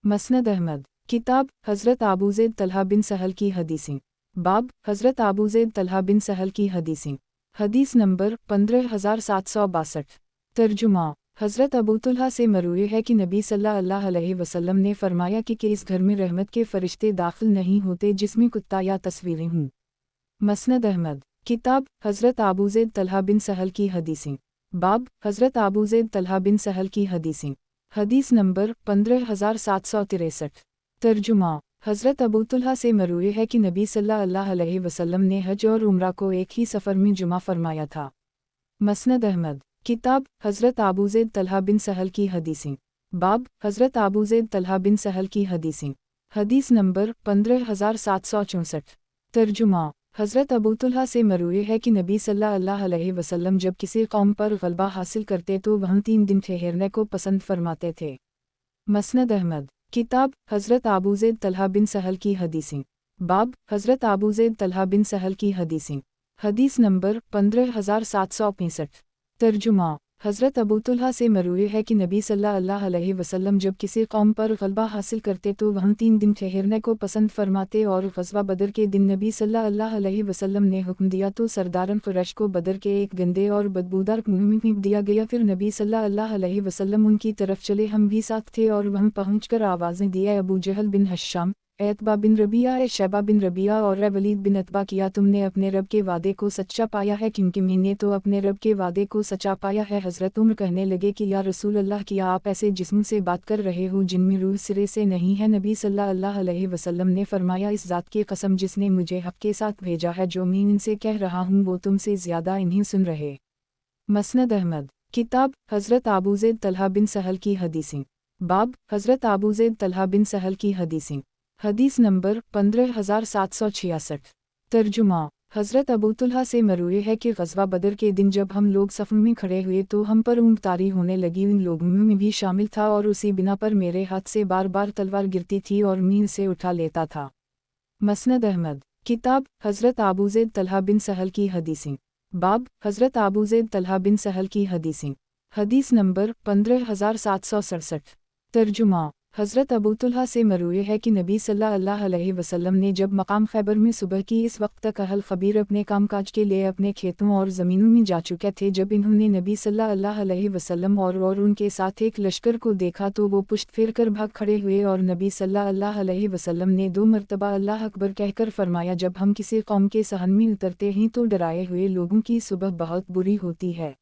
مسند احمد، کتاب حضرت ابوزید طلحہ بن سہل کی حدیثیں، باب حضرت ابوزید طلحہ بن سہل کی حدیثیں، حدیث نمبر 15762۔ ترجمہ: حضرت ابو طلحہ سے مروی ہے کہ نبی صلی اللہ علیہ وسلم نے فرمایا کہ اس گھر میں رحمت کے فرشتے داخل نہیں ہوتے جس میں کتا یا تصویریں ہوں۔ مسند احمد، کتاب حضرت ابوزید طلحہ بن سہل کی حدیثیں، باب حضرت ابوزید طلحہ بن سہل کی حدیثیں، حدیث نمبر 15763۔ ترجمہ: حضرت ابو طلحہ سے مروی ہے کہ نبی صلی اللہ علیہ وسلم نے حج اور عمرہ کو ایک ہی سفر میں جمع فرمایا تھا۔ مسند احمد، کتاب حضرت ابوزید طلحہ بن سہل کی حدیثیں، باب حضرت ابوزید طلحہ بن سہل کی حدیثیں، حدیث نمبر 15764۔ ترجمہ: حضرت ابو طلحہ سے مروی ہے کہ نبی صلی اللہ علیہ وسلم جب کسی قوم پر غلبہ حاصل کرتے تو وہاں 3 دن ٹھہرنے کو پسند فرماتے تھے۔ مسند احمد، کتاب حضرت ابوزید طلحہ بن سہل کی حدیثیں، باب حضرت ابوزید طلحہ بن سہل کی حدیثیں، حدیث نمبر 15765۔ ترجمہ: حضرت ابو طلحہ سے مروی ہے کہ نبی صلی اللہ علیہ وسلم جب کسی قوم پر غلبہ حاصل کرتے تو وہاں 3 دن ٹھہرنے کو پسند فرماتے، اور غزوہ بدر کے دن نبی صلی اللہ علیہ وسلم نے حکم دیا تو سرداران قریش کو بدر کے ایک گندے اور بدبودار کنویں میں پھینک دیا گیا۔ پھر نبی صلی اللہ علیہ وسلم ان کی طرف چلے، ہم بھی ساتھ تھے، اور وہاں پہنچ کر آوازیں دی، اے ابو جہل بن ہشام، اے عتبہ بن ربیعہ، اے شیبہ بن ربیعہ اور اے ولید بن عتبہ، کیا تم نے اپنے رب کے وعدے کو سچا پایا ہے؟ کیونکہ میں نے تو اپنے رب کے وعدے کو سچا پایا ہے۔ حضرت عمر کہنے لگے کہ یا رسول اللہ، کیا آپ ایسے جسم سے بات کر رہے ہو جن میں روح سرے سے نہیں ہے؟ نبی صلی اللہ علیہ وسلم نے فرمایا، اس ذات کی قسم جس نے مجھے حق کے ساتھ بھیجا ہے، جو میں ان سے کہہ رہا ہوں وہ تم سے زیادہ انہیں سن رہے۔ مسند احمد، کتاب حضرت ابوزید طلحہ بن سہل کی حدیثیں، باب حضرت ابوزید طلحہ بن سہل کی حدیثیں، حدیث نمبر 15766۔ ترجمہ: حضرت ابو طلحہ سے مروی ہے کہ غزوہ بدر کے دن جب ہم لوگ صفوں میں کھڑے ہوئے تو ہم پر اونٹ طاری ہونے لگی، ان لوگوں میں بھی شامل تھا، اور اسی بنا پر میرے ہاتھ سے بار بار تلوار گرتی تھی اور میں اسے اٹھا لیتا تھا۔ مسند احمد، کتاب حضرت ابوزید طلحہ بن سہل کی حدیثیں، باب حضرت ابوزید طلحہ بن سہل کی حدیثیں، حدیث نمبر 15767۔ ترجمہ: حضرت ابو طلحہ سے مروی ہے کہ نبی صلی اللہ علیہ وسلم نے جب مقام خیبر میں صبح کی اس وقت تک اہل خبیر اپنے کام کاج کے لیے اپنے کھیتوں اور زمینوں میں جا چکے تھے، جب انہوں نے نبی صلی اللہ علیہ وسلم اور ان کے ساتھ ایک لشکر کو دیکھا تو وہ پشت پھیر کر بھاگ کھڑے ہوئے، اور نبی صلی اللہ علیہ وسلم نے 2 مرتبہ اللہ اکبر کہہ کر فرمایا، جب ہم کسی قوم کے صحن میں اترتے ہیں تو ڈرائے ہوئے لوگوں کی صبح بہت بری ہوتی ہے۔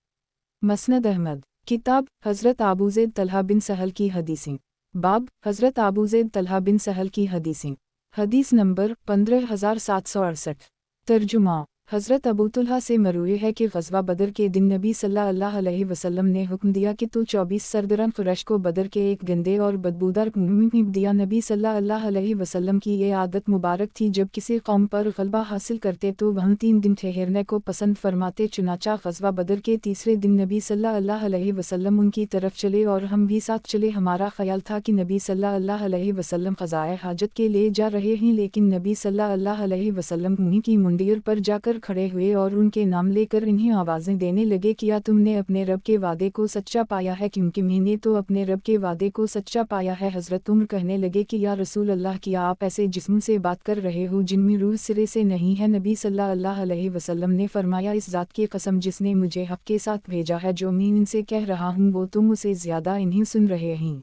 مسند احمد، کتاب حضرت ابوزید طلحہ بن سہل کی حدیثیں، باب حضرت ابوزید طلحہ بن سہل کی حدیثیں، حدیث نمبر 15768۔ ترجمہ: हज़रत अबू तुल्हा से मरूए है कि ग़ज़वा बदर के दिन नबी सल्लल्लाहु अलैहि वसल्लम ने हुक्म दिया कि तो 24 सरदारान कुरैश को बदर के एक गंदे और बदबूदार कुएं में फेंक दिया। नबी सल्लल्लाहु अलैहि वसल्लम की ये आदत मुबारक थी, जब किसी कौम पर ग़लबा हासिल करते तो वह 3 दिन ठहरने को पसंद फरमाते। चुनांचा ग़ज़वा बदर के तीसरे दिन नबी सल्लल्लाहु अलैहि वसल्लम उनकी तरफ चले और हम भी साथ चले। हमारा ख्याल था कि नबी सल्लल्लाहु अलैहि वसल्लम क़ज़ाए हाजत के लिए जा रहे हैं, लेकिन नबी सल्लल्लाहु अलैहि वसल्लम कुएं की मुंडियर पर जाकर खड़े हुए और उनके नाम लेकर इन्हें आवाज़ें देने लगे, क्या तुमने अपने रब के वादे को सच्चा पाया है? क्योंकि मैंने तो अपने रब के वादे को सच्चा पाया है। हज़रत उमर कहने लगे कि या रसूल अल्लाह, क्या आप ऐसे जिस्म से बात कर रहे हो जिनमें रूह सिरे से नहीं है? नबी सल्लल्लाहु अलैहि वसल्लम ने फरमाया, इस ज़ात की कसम जिसने मुझे हक़ के साथ भेजा है, जो मैं इनसे कह रहा हूँ वो तुम उसे ज़्यादा इन्हें सुन रहे हैं।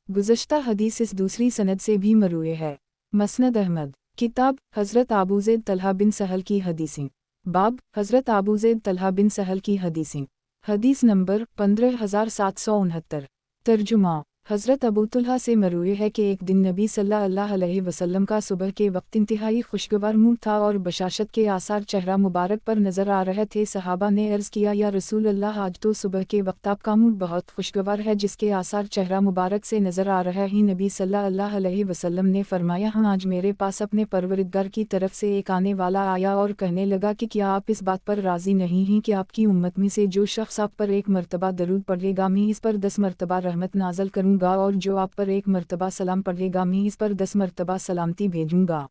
गुज़श्ता हदीस इस दूसरी सनद से भी मरूए है। मसनद अहमद किताब हज़रत अबू ज़ैद तलहा बिन सहल की हदीसें। बाब हज़रत अबू ज़ैद तलहा बिन सहल की हदीसें। हदीस नंबर 15769। तर्जुमा हज़रत अबू तुल्हा से मरूए है कि एक दिन नबी सल्लल्लाहु अलैहि वसल्लम का सुबह के वक्त इंतहाई खुशगवार मुँह था और बशाशत के आसार चेहरा मुबारक पर नज़र आ रहे थे। सहाबा ने अर्ज़ किया, या रसूल अल्लाह, आज तो सुबह के वक्त आपका मुँह बहुत खुशगवार है जिसके आसार चेहरा मुबारक से नज़र आ रहा है। नबी सल्लल्लाहु अलैहि वसल्लम ने फरमाया, हाँ, आज मेरे पास अपने परवरदिगार की तरफ से एक आने वाला आया और कहने लगा कि क्या आप इस बात पर राज़ी नहीं हैं कि आपकी उम्मत में से जो शख्स आप पर एक मरतबा दरूद पढ़ेगा मैं इस पर 10 मरतबा रहमत नाज़िल करूँगा, और जो आप पर एक मरतबा सलाम पढ़ेगा मैं इस पर 10 मरतबा सलामती भेजूँगा।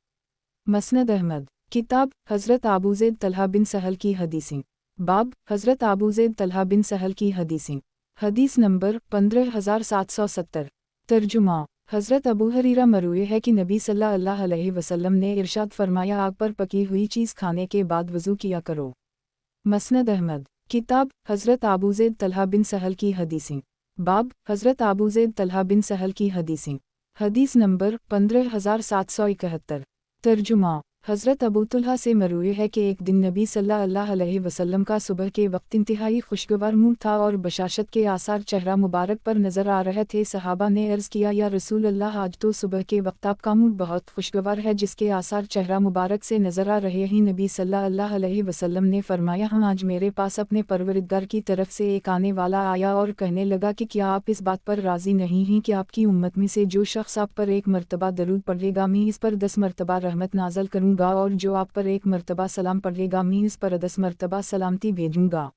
मसनद अहमद किताब हज़रत अबू ज़ैद तलहा बिन सहल की हदीसें। बाब हज़रत अबू ज़ैद तलहा बिन सहल की हदीसें। हदीस नंबर 15770। तर्जुमा हज़रत अबू हुरैरा मरूए है कि नबी सल्लल्लाहु अलैहि वसल्लम ने इरशाद फरमाया, आग पर पकी हुई चीज़ खाने के बाद वज़ू किया करो। मसनद अहमद किताब हज़रत अबू ज़ैद तलहा बिन सहल की हदीसें। बाब हज़रत अबू ज़ैद तलहा बिन सहल की हदीसें। हदीस नंबर 15771। तर्जुमा हज़रत अबू तुल्हा से मरूए है कि एक दिन नबी सल्लल्लाहु अलैहि वसल्लम का सुबह के वक्त इंतहाई खुशगवार मुँह था और बशाशत के आसार चेहरा मुबारक पर नज़र आ रहे थे। सहाबा ने अर्ज़ किया, या रसूल अल्लाह, आज तो सुबह के वक्त आपका मुँह बहुत खुशगवार है जिसके आसार चेहरा मुबारक से नज़र आ रहे हैं। नबी सल्लल्लाहु अलैहि वसल्लम ने फरमाया, हाँ, आज मेरे पास अपने परवरदिगार की तरफ से एक आने वाला आया और कहने लगा कि क्या आप इस बात पर राज़ी नहीं हैं कि आपकी उम्मत में से जो शख्स आप पर एक मरतबा दरूद पढ़ेगा मैं इस पर 10 मरतबा रहमत नाज़िल करूँगा, और जो आप पर एक मरतबा सलाम पढ़ेगा मैं इस पर 10 मरतबा सलामती भेजूँगा।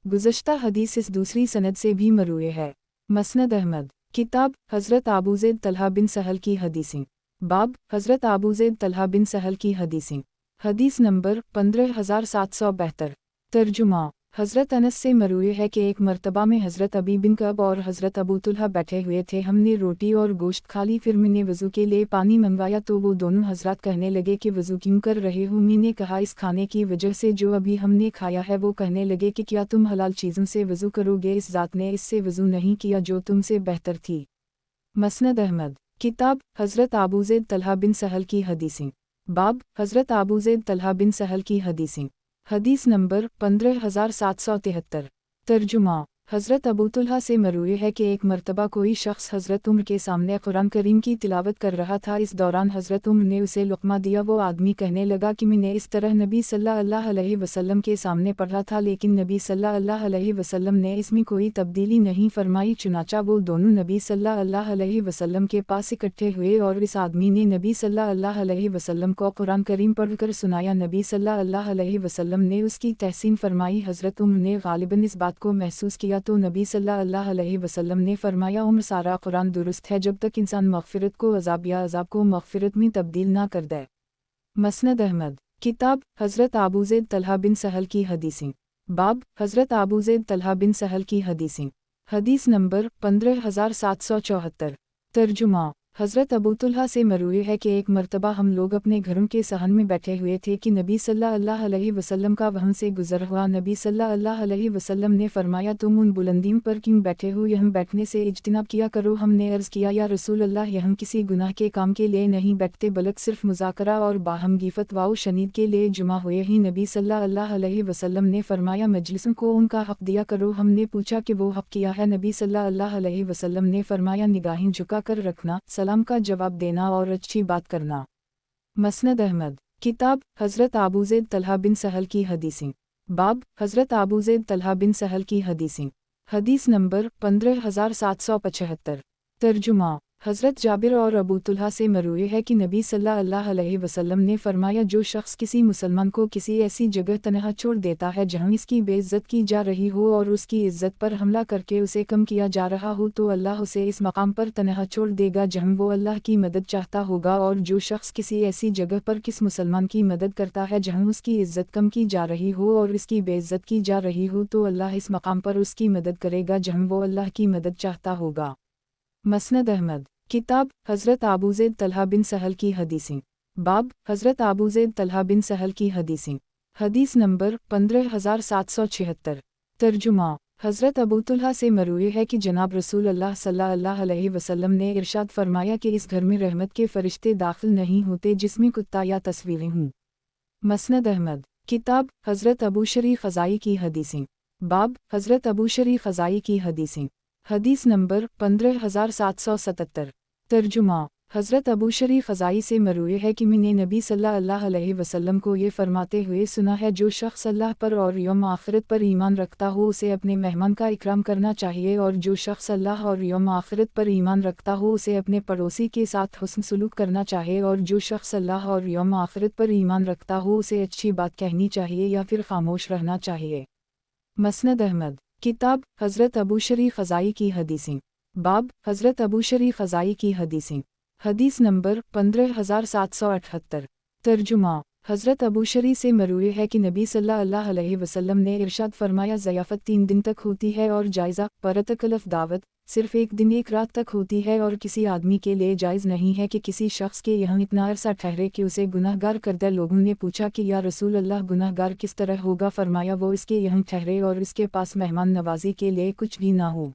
गुज़श्ता हदीस इस दूसरी सनद से भी मरूए है। मसनद अहमद किताब हज़रत अबू ज़ैद तलहा बिन सहल की हदीसें। बाब हज़रत अबू ज़ैद तलहा बिन सहल की हदीसें। हदीस नंबर 15772। तर्जुमा हज़रत अनस से मरूए है कि एक मरतबा में हज़रत अबी बिन कब और हज़रत अबू तुल्हा बैठे हुए थे। हमने रोटी और गोश्त खा ली, फिर मैंने वज़ू के लिए पानी मंगवाया तो वो दोनों हज़रात कहने लगे कि वज़ू क्यों कर रहे हो? मैंने कहा, इस खाने की वजह से जो अभी हमने खाया है। वो कहने लगे कि क्या तुम हलाल चीज़ों से वज़ू करोगे? इस ज़ात ने इससे वज़ू नहीं किया जो तुमसे बेहतर थी। मसनद अहमद किताब हज़रत अबू ज़ैद तलहा बिन सहल की हदीसें। बाब हज़रत अबू ज़ैद तलहा बिन सहल की हदीसें। हदीस नंबर 15773। तर्जुमा हज़रत अबू तुल्हा से मरूए है कि एक मरतबा कोई शख्स हज़रत उमर के सामने कुरान करीम की तिलावत कर रहा था। इस दौरान हज़रत उमर ने उसे लुक़मा दिया। वो आदमी कहने लगा कि मैंने इस तरह नबी सल्लल्लाहु अलैहि वसल्लम के सामने पढ़ा था, लेकिन नबी सल्लल्लाहु अलैहि वसल्लम ने इसमें कोई तब्दीली नहीं फरमाई। चुनांचा वो दोनों नबी सल्लल्लाहु अलैहि वसल्लम के पास इकट्ठे हुए और इस आदमी ने नबी सल्लल्लाहु अलैहि वसल्लम को कुरान करीम पढ़कर सुनाया। नबी सल्लल्लाहु अलैहि वसल्लम ने उसकी तहसीन फरमाई। हज़रत उमर ने गालिबन इस बात को महसूस किया तो नबी सल्लल्लाहु अलैहि वसल्लम ने फरमाया, उम्र सारा कुरान दुरुस्त है जब तक इंसान मग़फ़िरत को अज़ाब या अज़ाब को मग़फ़िरत में तब्दील ना कर दे। मसनद अहमद किताब हज़रत अबू ज़ैद तलहा बिन सहल की हदीसें। बाब हज़रत अबू ज़ैद तलहा बिन सहल की हदीसें। हदीस नंबर 15774। तर्जुमा हज़रत अबू तुल्हा से मरूए है कि एक मरतबा हम लोग अपने घरों के सहन में बैठे हुए थे कि नबी सल्लल्लाहु अलैहि वसल्लम का वहाँ से गुज़र हुआ। नबी सल्लल्लाहु अलैहि वसल्लम ने फरमाया, तुम उन बुलंदियों पर क्यों बैठे हो? यहाँ बैठने से इज्तिनाब किया करो। हमने अर्ज़ किया, या रसूल अल्लाह, यहाँ किसी गुनाह के काम के लिए नहीं बैठते बल्कि सिर्फ मुज़ाकरा और बाहम गिफ़त व शनीद के लिए जुमा हुए ही। नबी सल्लल्लाहु अलैहि वसल्लम ने फरमाया, मजलिसों को उनका हक़ दिया करो। हमने पूछा कि वो हक़ किया है? नबी सल्लल्लाहु अलैहि वसल्लम ने फरमाया, निगाहें झुका कर रखना, सलाम का जवाब देना और अच्छी बात करना। मसनद अहमद किताब हज़रत अबू ज़ैद तलहा बिन सहल की हदीसें। बाब हज़रत अबू ज़ैद तलहा बिन सहल की हदीसें। हदीस नंबर 15775। तर्जुमा हज़रत जाबिर और अबू तुल्हा से मरूए है कि नबी सल्लल्लाहु अलैहि वसल्लम ने फरमाया, जो शख्स किसी मुसलमान को किसी ऐसी जगह तनहा छोड़ देता है जहाँ इसकी बेइज्जत की जा रही हो और उसकी इज्जत पर हमला करके उसे कम किया जा रहा हो, तो अल्लाह उसे इस मकाम पर तनहा छोड़ देगा जहाँ वो अल्लाह की मदद चाहता होगा। और जो शख्स किसी ऐसी जगह पर किस मुसलमान की मदद करता है जहाँ उसकी इज्जत कम की जा रही हो और इसकी बेइज्जत की जा रही हो, तो अल्लाह इस मकाम पर उसकी मदद करेगा जहाँ वो अल्लाह की मदद चाहता होगा। मसनद अहमद। किताब हज़रत अबू ज़ैद तलहा बिन सहल की हदीसें। बाब हज़रत अबू ज़ैद तलहा बिन सहल की हदीसें। हदीस नंबर 15776। तर्जुमा हज़रत अबू तुल्हा से मरूए है कि जनाब रसूल अल्लाह सल्लल्लाहु अलैहि वसल्लम ने इरशाद फरमाया कि इस घर में रहमत के फरिश्ते दाखिल नहीं होते जिसमें कुत्ता या तस्वीरें हों। मसनद अहमद। किताब हज़रत अबू शरी ख़ज़ाई की हदीसें। बाब हज़रत अबू शरी ख़ज़ाई की हदीसें। हदीस नंबर 15777। तर्जुमा हज़रत अबू शरी ख़ज़ाई से मरूए है कि मैंने नबी सल्लल्लाहु अलैहि वसल्लम को ये फरमाते हुए सुना है, जो शख्स अल्लाह पर और यौम आखिरत पर ईमान रखता हो उसे अपने मेहमान का इकराम करना चाहिए, और जो शख्स अल्लाह और यौम आखिरत पर ईमान रखता हो उसे अपने पड़ोसी के साथ हुस्न सलूक करना चाहिए, और जो शख्स अल्लाह और यौम आखिरत पर ईमान रखता हो उसे अच्छी बात कहनी चाहिए या फिर खामोश रहना चाहिए। मसनद अहमद। किताब हज़रत अबू शरी ख़ज़ाई की हदीसें। बाब हज़रत अबू शरी ख़ज़ाई की हदीसें। हदीस नंबर 15778। तर्जुमा हज़रत अबू शरी से मरूए है कि नबी सल्लल्लाहु अलैहि वसल्लम ने इरशाद फरमाया, ज़ियाफ़त 3 दिन तक होती है और जायज़ा परतकलफ़ दावत सिर्फ़ 1 दिन 1 रात तक होती है, और किसी आदमी के लिए जायज़ नहीं है कि किसी शख्स के यहाँ इतना अरसा ठहरे कि उसे गुनाहगार कर दे। लोगों ने पूछा कि या रसूल अल्लाह, गुनाहगार किस तरह होगा? फरमाया, वो इसके यहाँ ठहरे और इसके पास मेहमान नवाजी के लिए कुछ भी ना हो।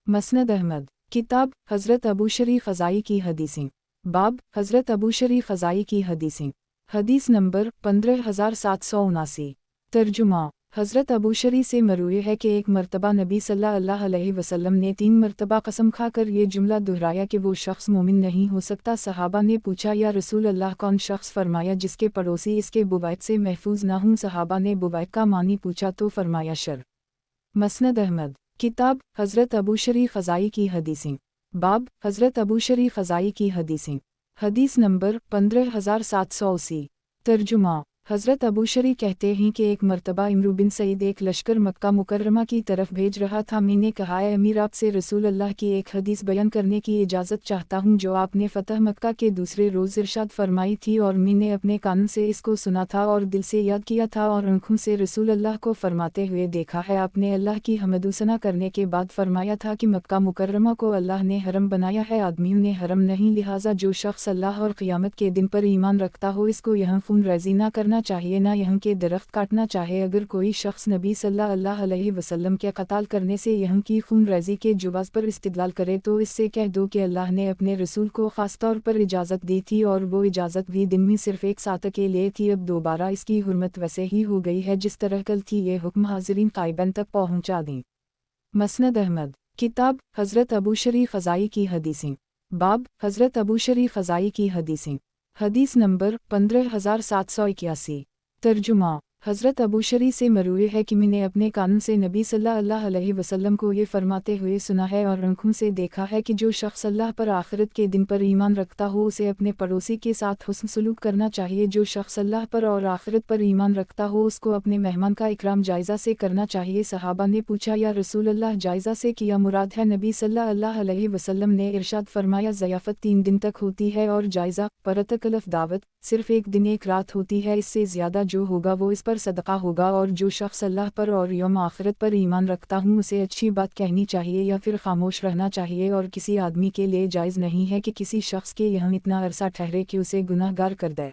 मसनद अहमद। किताब हज़रत अबू शरी ख़ज़ाई की हदीसें। बाब हज़रत अबू शरी ख़ज़ाई की हदीसें। हदीस नंबर 15779। तर्जुमा हज़रत अबू शरी से मरूए है कि एक मरतबा नबी सल्लल्लाहु अलैहि वसल्लम ने 3 मरतबा कसम खाकर ये जुमला दोहराया कि वो शख्स मोमिन नहीं हो सकता। सहाबा ने पूछा, या रसूल अल्लाह, कौन शख्स? फरमाया, जिसके पड़ोसी इसके बुवैत से महफूज ना हूँ। सहाबा ने बुवैत का मानी पूछा तो फरमाया शर। मसनद अहमद। किताब हज़रत अबू शरी ख़ज़ाई की हदीसें। बाब हज़रत अबू शरी ख़ज़ाई की हदीसें। हदीस नंबर 15780। तर्जुमा हज़रत अबू शरी कहते हैं कि एक मरतबा इमरू बिन सईद एक लश्कर मक्का मुकर्रमा की तरफ भेज रहा था। मैंने कहा, ए अमीर, आपसे रसूल अल्लाह की एक हदीस बयान करने की इजाज़त चाहता हूँ जो आपने फ़तह मक्का के दूसरे रोज़ इरशाद फरमाई थी, और मैंने अपने कान से इसको सुना था और दिल से याद किया था और आँखों से रसूल अल्लाह को फरमाते हुए देखा है। आपने अल्लाह की हम्दुसना करने के बाद फरमाया था कि मक्का मुकर्रमा को अल्लाह ने हरम बनाया है, आदमियों ने हरम नहीं, लिहाजा जो शख्स अल्लाह और क़ियामत के दिन पर ईमान रखता हो इसको यहाँ खून रेज़ी ना करना चाहिए, ना यहाँ के दरख्त काटना चाहिए। अगर कोई शख्स नबी सल्लल्लाहु अलैहि वसल्लम के कत्ल करने से यहाँ की खून रेज़ी के जुवाज़ पर इस्तिदलाल करे तो इससे कह दो कि अल्लाह ने अपने रसूल को ख़ास तौर पर इजाज़त दी थी, और वो इजाज़त भी दिन में सिर्फ़ 1 सात के लिए थी। अब दोबारा इसकी हुर्मत वैसे ही हो गई है जिस तरह कल थी। ये हुक्म हाज़रीन क़ाइबन तक पहुँचा दें। मसनद अहमद। किताब हज़रत अबू शरी ख़ज़ाई की हदीसें। बाब हज़रत अबू शरी ख़ज़ाई की हदीसें। हदीस नंबर 15781। तर्जुमा हज़रत अबू शरी से मरूए है कि मैंने अपने कानों से नबी सल्लल्लाहु अलैहि वसल्लम को ये फरमाते हुए सुना है और आँखों से देखा है कि जो शख्स अल्लाह पर आखिरत के दिन पर ईमान रखता हो उसे अपने पड़ोसी के साथ हुस्न सलूक करना चाहिए। जो शख्स अल्लाह पर और आखिरत पर ईमान रखता हो उसको अपने मेहमान का इकराम जायज़ा से करना चाहिए। सहाबा ने पूछा, या रसूल अल्लाह, जायज़ा से क्या मुराद है? नबी सल्लल्लाहु अलैहि वसल्लम ने इरशाद फरमाया, ज़ियाफ़त 3 दिन तक होती है और जायज़ा परतकलफ़ दावत सिर्फ़ 1 दिन 1 रात होती है। इससे ज़्यादा जो होगा वो इस पर सदका होगा, और जो शख्स अल्लाह पर और यौम आखिरत पर ईमान रखता हूँ उसे अच्छी बात कहनी चाहिए या फिर खामोश रहना चाहिए, और किसी आदमी के लिए जायज़ नहीं है कि किसी शख्स के यहाँ इतना अरसा ठहरे कि उसे गुनाहगार कर दे।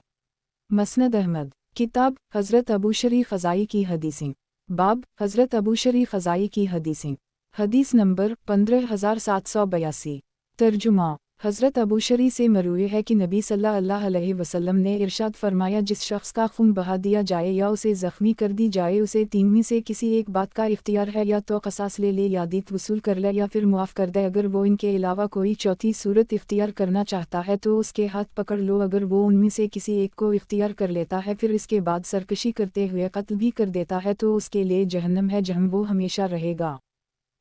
मसनद अहमद। किताब हज़रत अबू शरी ख़ज़ाई की हदीसें। बाब हज़रत अबू शरी ख़ज़ाई की हदीसें। हदीस नंबर 15782। तर्जुमा हज़रत अबू शरी से मरूए है कि नबी सल्लल्लाहु अलैहि वसल्लम ने इरशाद फरमाया, जिस शख्स का खून बहा दिया जाए या उसे ज़ख्मी कर दी जाए, उसे तीन में से किसी एक बात का इख्तियार है, या तो क़सास ले ले, या दीत वसूल कर ले, या फिर मुआफ़ कर दे। अगर वो इनके अलावा कोई चौथी सूरत इख्तियार करना चाहता है तो उसके हाथ पकड़ लो। अगर वो उनमें से किसी एक को इख्तियार कर लेता है फिर इसके बाद सरकशी करते हुए कत्ल भी कर देता है तो उसके लिए जहन्नम है, जहम वो हमेशा रहेगा।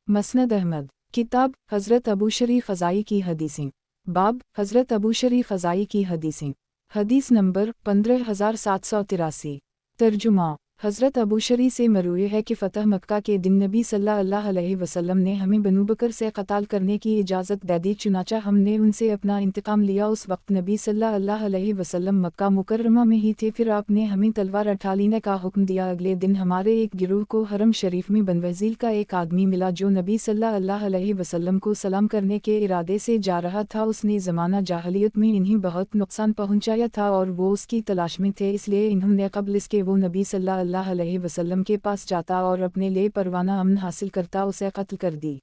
मसनद अहमद। किताब हज़रत अबू शरी ख़ज़ाई की हदीसें। बाब हज़रत अबू शरी ख़ज़ाई की हदीसें। हदीस नंबर 15783। तर्जुमा। हज़रत अबू शरी से मरूए है कि फ़तह मक्का के दिन नबी सल्लल्लाहु अलैहि वसल्लम ने हमें बनु बकर से क़ताल करने की इजाज़त दे दी, चुनाचा हमने उनसे अपना इंतकाम लिया। उस वक्त नबी सल्लल्लाहु अलैहि वसल्लम मक्का मुकर्रमा में ही थे। फिर आपने हमें तलवार उठा लेने का हुक्म दिया। अगले दिन हमारे एक गिरोह को हरम शरीफ में बनवज़ील का एक आदमी मिला जो नबी सल्लल्लाहु अलैहि वसल्लम को सलाम करने के इरादे से जा रहा था। उसने ज़माना जाहलियत में इन्हें बहुत नुकसान पहुँचाया था और वो उसकी तलाश में थे, इसलिए इन्होंने कब्ल इसके वो नबी सल्लल्लाहु अलैहि वसल्लम के पास जाता और अपने लिए परवाना अमन हासिल करता, उसे कत्ल कर दी।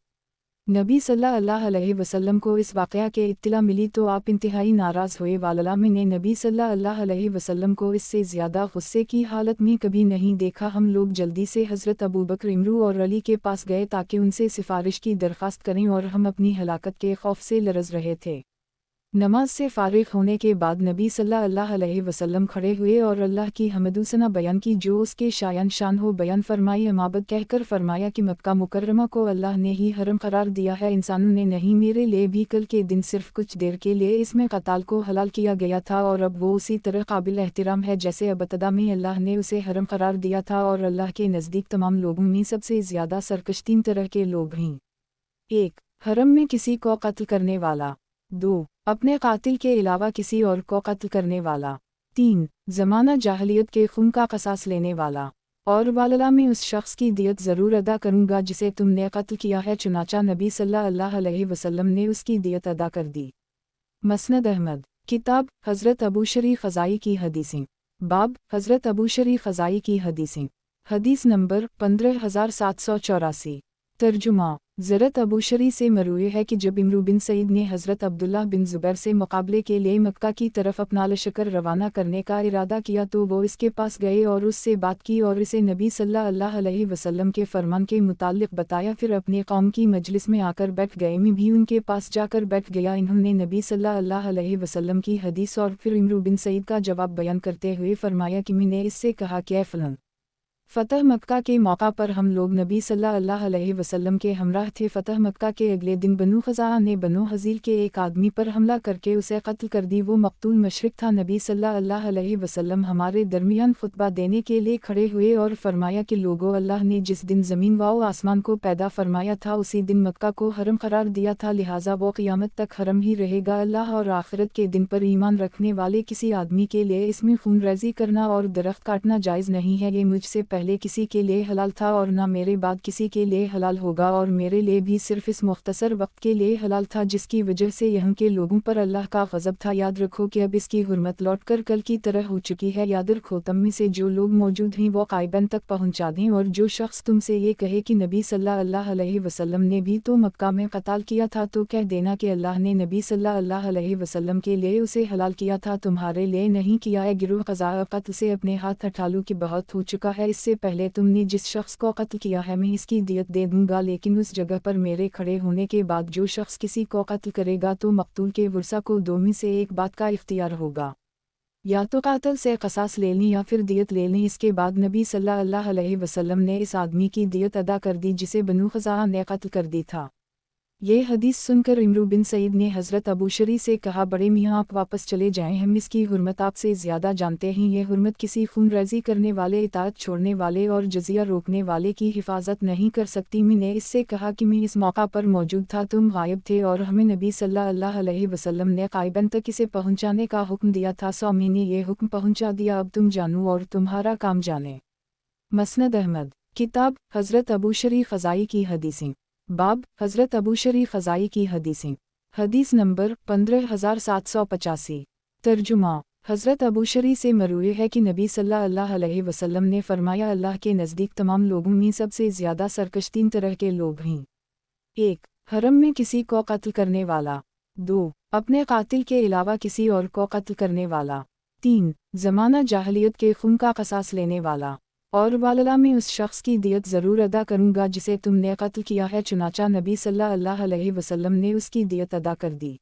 नबी सल्लल्लाहु अलैहि वसल्लम को इस वाक़या के इत्तला मिली तो आप इंतहाई नाराज़ हुए। वाललाम ने नबी सल्लल्लाहु अलैहि वसल्लम को इससे ज़्यादा गुस्से की हालत में कभी नहीं देखा। हम लोग जल्दी से हज़रत अबू बकर, इमरू और अली के पास गए ताकि उनसे सिफारिश की दरख्वास्त करें और हम अपनी हलाकत के खौफ से लरज़ रहे थे। नमाज से फ़ारिग होने के बाद नबी सल्लल्लाहु अलैहि वसल्लम खड़े हुए और अल्लाह की हम्दुसना बयान की जो उसके शायान शान हो, बयान फरमाई। अमाबद कहकर फरमाया कि मक्का मुकर्रमा को अल्लाह ने ही हरम करार दिया है, इंसानों ने नहीं। मेरे लिए भी कल के दिन सिर्फ कुछ देर के लिए इसमें क़ताल को हलाल किया गया था और अब वो उसी तरह काबिल एहतराम है जैसे अबतदा में अल्लाह ने उसे हरम करार दिया था। और अल्लाह के नज़दीक तमाम लोगों में सबसे ज़्यादा सरकश तीन तरह के लोग हैं। 1. हरम में किसी को कत्ल करने वाला। 2. अपने कातिल के अलावा किसी और को कत्ल करने वाला। 3. ज़माना जाहलियत के खून का क़सास लेने वाला। और वालला में उस शख्स की दियत ज़रूर अदा करूँगा जिसे तुमने कत्ल किया है, चुनाचा नबी सल्लल्लाहु अलैहि वसल्लम ने उसकी दियत अदा कर दी। मसनद अहमद। किताब हज़रत अबू शरी ख़ज़ाई की हदीसें। बाब हज़रत अबू शरी ख़ज़ाई की हदीसें। हदीस नंबर 15784। तर्जुमा। ज़रत अबू शरी से मरूए है कि जब इमरू बिन सईद ने हज़रत अब्दुल्लाह बिन ज़ुबैर से मुकाबले के लिए मक्का की तरफ अपना लश्कर रवाना करने का इरादा किया तो वो इसके पास गए और उससे बात की और इसे नबी सल्लल्लाहु अलैहि वसल्लम के फरमान के मुतालिक बताया। फिर अपने कौम की मजलिस में आकर बैठ गए। मैं भी उनके पास जाकर बैठ गया। इन्होंने नबी सल्लल्लाहु अलैहि वसल्लम की हदीस और फिर इमरू बिन सईद का जवाब बयान करते हुए फरमाया कि मैंने इससे कहा कि फ़लन फ़तह मक्का के मौका पर हम लोग नबी सल्लल्लाहु अलैहि वसल्लम के हमराह थे। फ़तह मक्का के अगले दिन बनु ख़ज़ाआ ने बनु हज़ील के एक आदमी पर हमला करके उसे कत्ल कर दी। वो मक़तूल मशरिक था। नबी सल्लल्लाहु अलैहि वसल्लम हमारे दरमियान खुतबा देने के लिए खड़े हुए और फरमाया कि लोगों, अल्लाह ने जिस दिन ज़मीन व आसमान को पैदा फरमाया था उसी दिन मक्का को हरम करार दिया था, लिहाजा वो क़यामत तक हरम ही रहेगा। अल्लाह और आखिरत के दिन पर ईमान रखने वाले किसी आदमी के लिए इसमें खून रेज़ी करना और दरख्त काटना जायज़ नहीं है। ये मुझसे पहले किसी के लिए हलाल था और न मेरे बाद किसी के लिए हलाल होगा, और मेरे लिए भी सिर्फ इस मुख्तसर वक्त के लिए हलाल था जिसकी वजह से यहाँ के लोगों पर अल्लाह का ग़ज़ब था। याद रखो कि अब इसकी हुर्मत लौटकर कल की तरह हो चुकी है। याद रखो तुम में से जो लोग मौजूद हैं वो क़ाइबन तक पहुँचा दें, और जो शख्स तुमसे ये कहे कि नबी सल्लल्लाहु अलैहि वसल्लम ने भी तो मक्का में क़ताल किया था तो कह देना कि अल्लाह ने नबी सल्लल्लाहु अलैहि वसल्लम के लिए उसे हलाल किया था, तुम्हारे लिए नहीं किया है। गिरोह क़ज़ा क़त्ल से अपने हाथ हटा लो कि बहुत हो चुका है। इससे पहले तुमने जिस शख्स को कत्ल किया है मैं इसकी दियत दे दूंगा, लेकिन उस जगह पर मेरे खड़े होने के बाद जो शख्स किसी को कत्ल करेगा तो मक़तूल के वर्सा को दो में से एक बात का इख्तियार होगा, या तो कातिल से क़सास लेनी या फिर दियत लेनी। इसके बाद नबी सल्लल्लाहु अलैहि वसल्लम ने इस आदमी की दियत अदा कर दी जिसे बनु ख़ज़ाआ ने कत्ल कर दी था। ये हदीस सुनकर इमरू बिन सईद ने हज़रत अबू शरी से कहा, बड़े मियाँ आप वापस चले जाएं, हम इसकी हुर्मत आपसे ज़्यादा जानते हैं। ये हुर्मत किसी खून रेज़ी करने वाले, इताअत छोड़ने वाले और जजिया रोकने वाले की हिफाजत नहीं कर सकती। मैंने इससे कहा कि मैं इस मौका पर मौजूद था, तुम गायब थे और हमें नबी सल्लल्लाहु अलैहि वसल्लम ने क़ाइबन तक इसे पहुँचाने का हुक्म दिया था, सो मैंने ये हुक्म पहुँचा दिया। अब तुम जानो और तुम्हारा काम जाने। मसनद अहमद। किताब हज़रत अबू शरी ख़ज़ाई की हदीसें। बाब हज़रत अबू शरी ख़ज़ाई की हदीसें। हदीस नंबर 15785। तर्जुमा। हज़रत अबू शरी से मरूए है कि नबी सल्लल्लाहु अलैहि वसल्लम ने फरमाया, अल्लाह के नज़दीक तमाम लोगों में सबसे ज़्यादा सरकश तीन तरह के लोग हैं। 1. हरम में किसी को कत्ल करने वाला। 2. अपने कातिल के अलावा किसी और को कत्ल करने वाला। 3. ज़माना जाहलियत के खून का क़सास लेने वाला। और वालला में उस शख्स की दियत ज़रूर अदा करूँगा जिसे तुमने कत्ल किया है, चुनाचा नबी सल्लल्लाहु अलैहि वसल्लम ने उसकी दियत अदा कर दी।